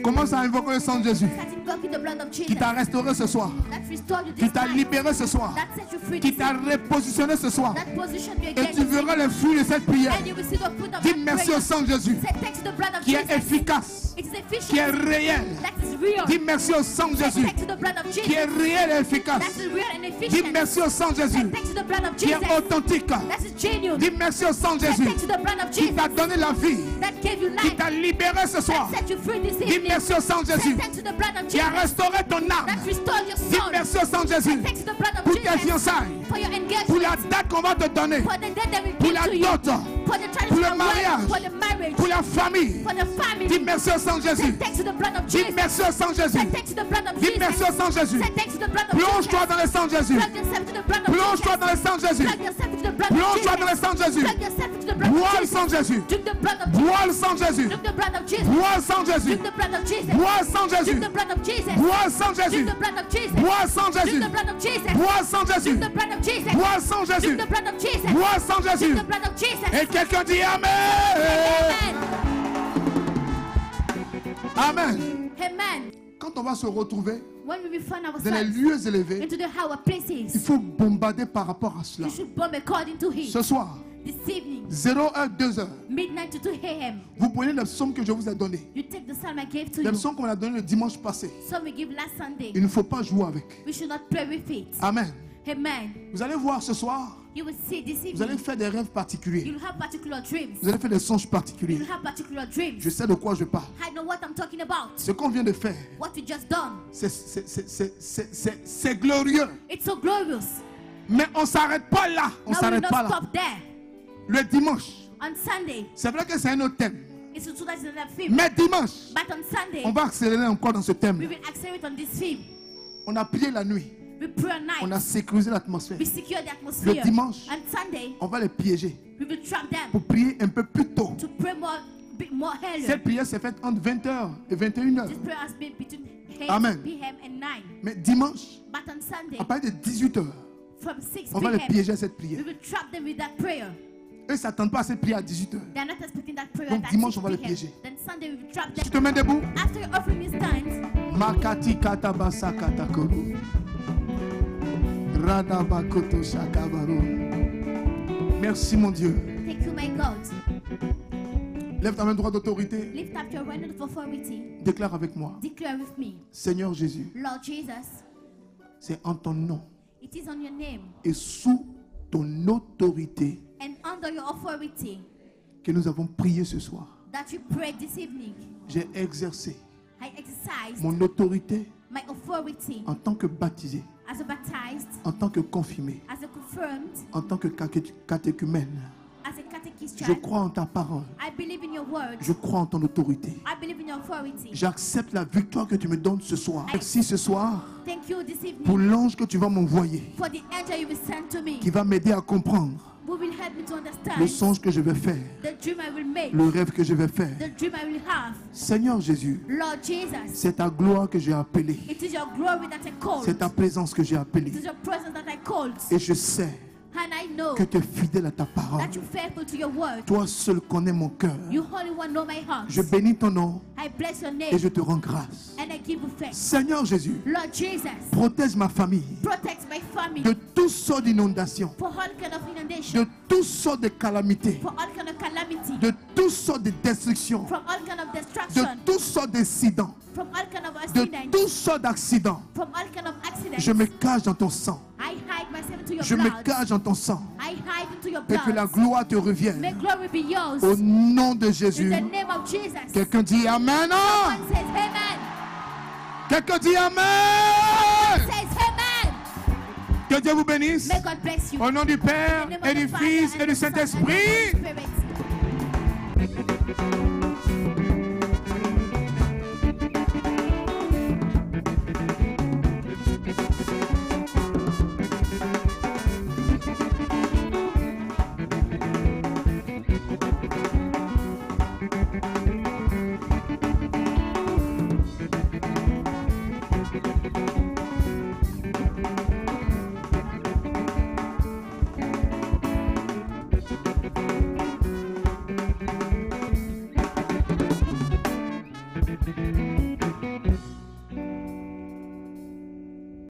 Commence à invoquer le sang de Jésus Start invoking the blood of qui Jesus. t'a restauré ce soir, That restored you qui this t'a time. libéré ce soir, That set you free qui this t'a time. repositionné ce soir. That position you Et again. tu verras les fruits de cette prière. And you will see the fruit of Dis that merci prayer. au sang de Jésus Say thanks to the blood of qui est Jesus. efficace, It is qui est efficient. réel. That is real. Dis merci au sang de Say Jésus thanks to the blood of qui est Jesus. réel et efficace. That is real and Dis efficient. merci au sang de Say Jésus thanks to the blood of qui est Jesus. authentique. That is genuine. Dis merci au sang de Say Jésus thanks to the blood of qui Jesus. t'a donné la vie, That gave you qui life. t'a libéré ce soir. That set you free this Dis evening. merci au sang de Say Jésus thanks to the blood of qui a Jesus. restauré ton âme. That restored your Dis soul. merci au sang de Say Jésus thanks to the blood of pour tes Jesus. fiançailles, For your pour la engagement. date qu'on va te donner, For the death that we pour give la to you. dot, For the pour le traditional mariage, wedding. For the marriage. pour la famille. For the family. Dis merci au sang de Say Jésus. thanks to the blood of Dis Jesus. merci au sang de Jésus. Say thanks to the blood of Dis merci Jesus. au sang de Jésus. Say thanks to the blood of Plonge-toi Jesus. dans le sang de Jésus. Plug yourself to the blood of Plonge-toi Jesus. dans le sang de Jésus. Plug yourself to the blood of Plonge-toi dans le Jesus. sang de Jésus. Plug yourself to the blood Bois of le sang Jesus. de Jésus. Drink the blood of Jesus. Bois le sang de Jésus. Drink the blood of Jesus. Bois le sang de Jésus. Drink the blood of Jesus. Bois le sang de Jésus. Drink the blood of Jesus. Bois le sang de Jésus. Drink the blood of Jesus. Bois le sang de Jésus. Drink the blood of Jesus. Bois le sang de Jésus. Drink the blood of Jesus. Bois le sang de Jésus. Drink the blood of Jesus. Bois le sang de Jésus. Drink the blood of Jesus. Et quelqu'un dit Amen. Amen. Amen. Amen. Quand on va se retrouver When we find dans les ourselves lieux élevés, into the higher places, il faut bombarder par rapport à cela. you should bomb according to Him. Ce soir, This evening, 0h-2h, midnight to 2 a.m., vous prenez le psaume que je vous ai donné. you take the psalm I gave to Le you. psaume qu'on a donné le dimanche passé. Some we give last Sunday. Il ne faut pas jouer avec. We should not play with it. Amen. Amen. Vous allez voir ce soir, You will see this vous allez evening. faire des rêves particuliers. You'll have particular dreams. Vous allez faire des songes particuliers. You'll have particular dreams. Je sais de quoi je parle. I know what I'm talking about. Ce qu'on vient de faire, What we just done. c'est glorieux. It's so glorious. Mais on ne s'arrête pas là. On ne Now we will s'arrête not pas là. stop there. Le dimanche, On Sunday, c'est vrai que c'est un autre thème. it's true that it's another theme. Mais dimanche, But on Sunday, on va accélérer encore dans ce thème. we will accelerate on this theme. On a prié la nuit. We pray at On a night. sécurisé l'atmosphère. We secure the atmosphere. Le dimanche, On Sunday, on va les piéger we will trap them pour prier un peu plus tôt. to pray more earlier. Cette prière s'est faite entre 20h et 21h. This prayer has been between 8 Amen. p.m. and 9. Mais dimanche, But on Sunday, à partir de 18h, from 6 on va les p.m., piéger à cette we prière. will trap them with that prayer. Eux ne s'attendent pas à cette prière à 18h. They're not expecting that prayer Donc at dimanche, 6 on va les p.m. piéger. Then Sunday, we will trap Tu te them. mets debout. After your offering is done, Makati katabasa katakoro. Radabakoto shakabaro. Merci mon Dieu. thank you, my God. Lève ta main droite d'autorité. Lift up your right hand of authority. Déclare avec moi. Declare with me, Seigneur Jésus, Lord Jesus, c'est en ton nom it is on your name et sous ton autorité and under your authority que nous avons prié ce soir. that you prayed this evening. J'ai exercé I exercised mon autorité my authority en tant que baptisé, as a baptized, en tant que confirmé, as a confirmed, en tant que catéchumène. as a catechist. Je crois en ta parole. I believe in your word. Je crois en ton autorité. I believe in your authority. J'accepte la victoire que tu me donnes ce soir. Merci ce soir Thank you this pour evening l'ange que tu vas m'envoyer, for the angel you will send to me, qui va m'aider à comprendre who will help me to le understand songe que je vais faire, the dream I will make, le rêve que je vais faire. the dream I will have. Seigneur Jésus, Lord Jesus, c'est ta gloire que j'ai appelée. it is your glory that I called. C'est ta présence que j'ai It appelée. is your presence that I called. Et je sais And I know que tu es fidèle à ta parole. that you're faithful to your word. Toi seul connais mon cœur. You only one know my heart. Je bénis ton nom I bless your et name je te rends grâce. and I give you thanks. Seigneur Jésus, Lord Jesus, protège ma famille protect my family de toutes sortes d'inondations, for all kind of inundation, de toutes sortes de calamités, for all kind of calamity, de toutes sortes de destructions, from all kind of de destruction, toutes sortes d'incidents, from all kind of de accidents, toutes sortes d'accidents. from all kind of accidents. Je me cache dans ton sang. I hide myself into your Je me blood. cache dans ton sang. I hide into your Et que la blood. gloire te revienne. May glory be yours. Au nom de In Jésus. the name of Jesus. Quelqu'un dit Amen. Someone says amen. Quelqu'un dit Amen. Says amen. Que Dieu vous bénisse. May God bless you. Au nom du Père In the name et of du the Father Fils and et du the Son and the Saint-Esprit. Holy Spirit.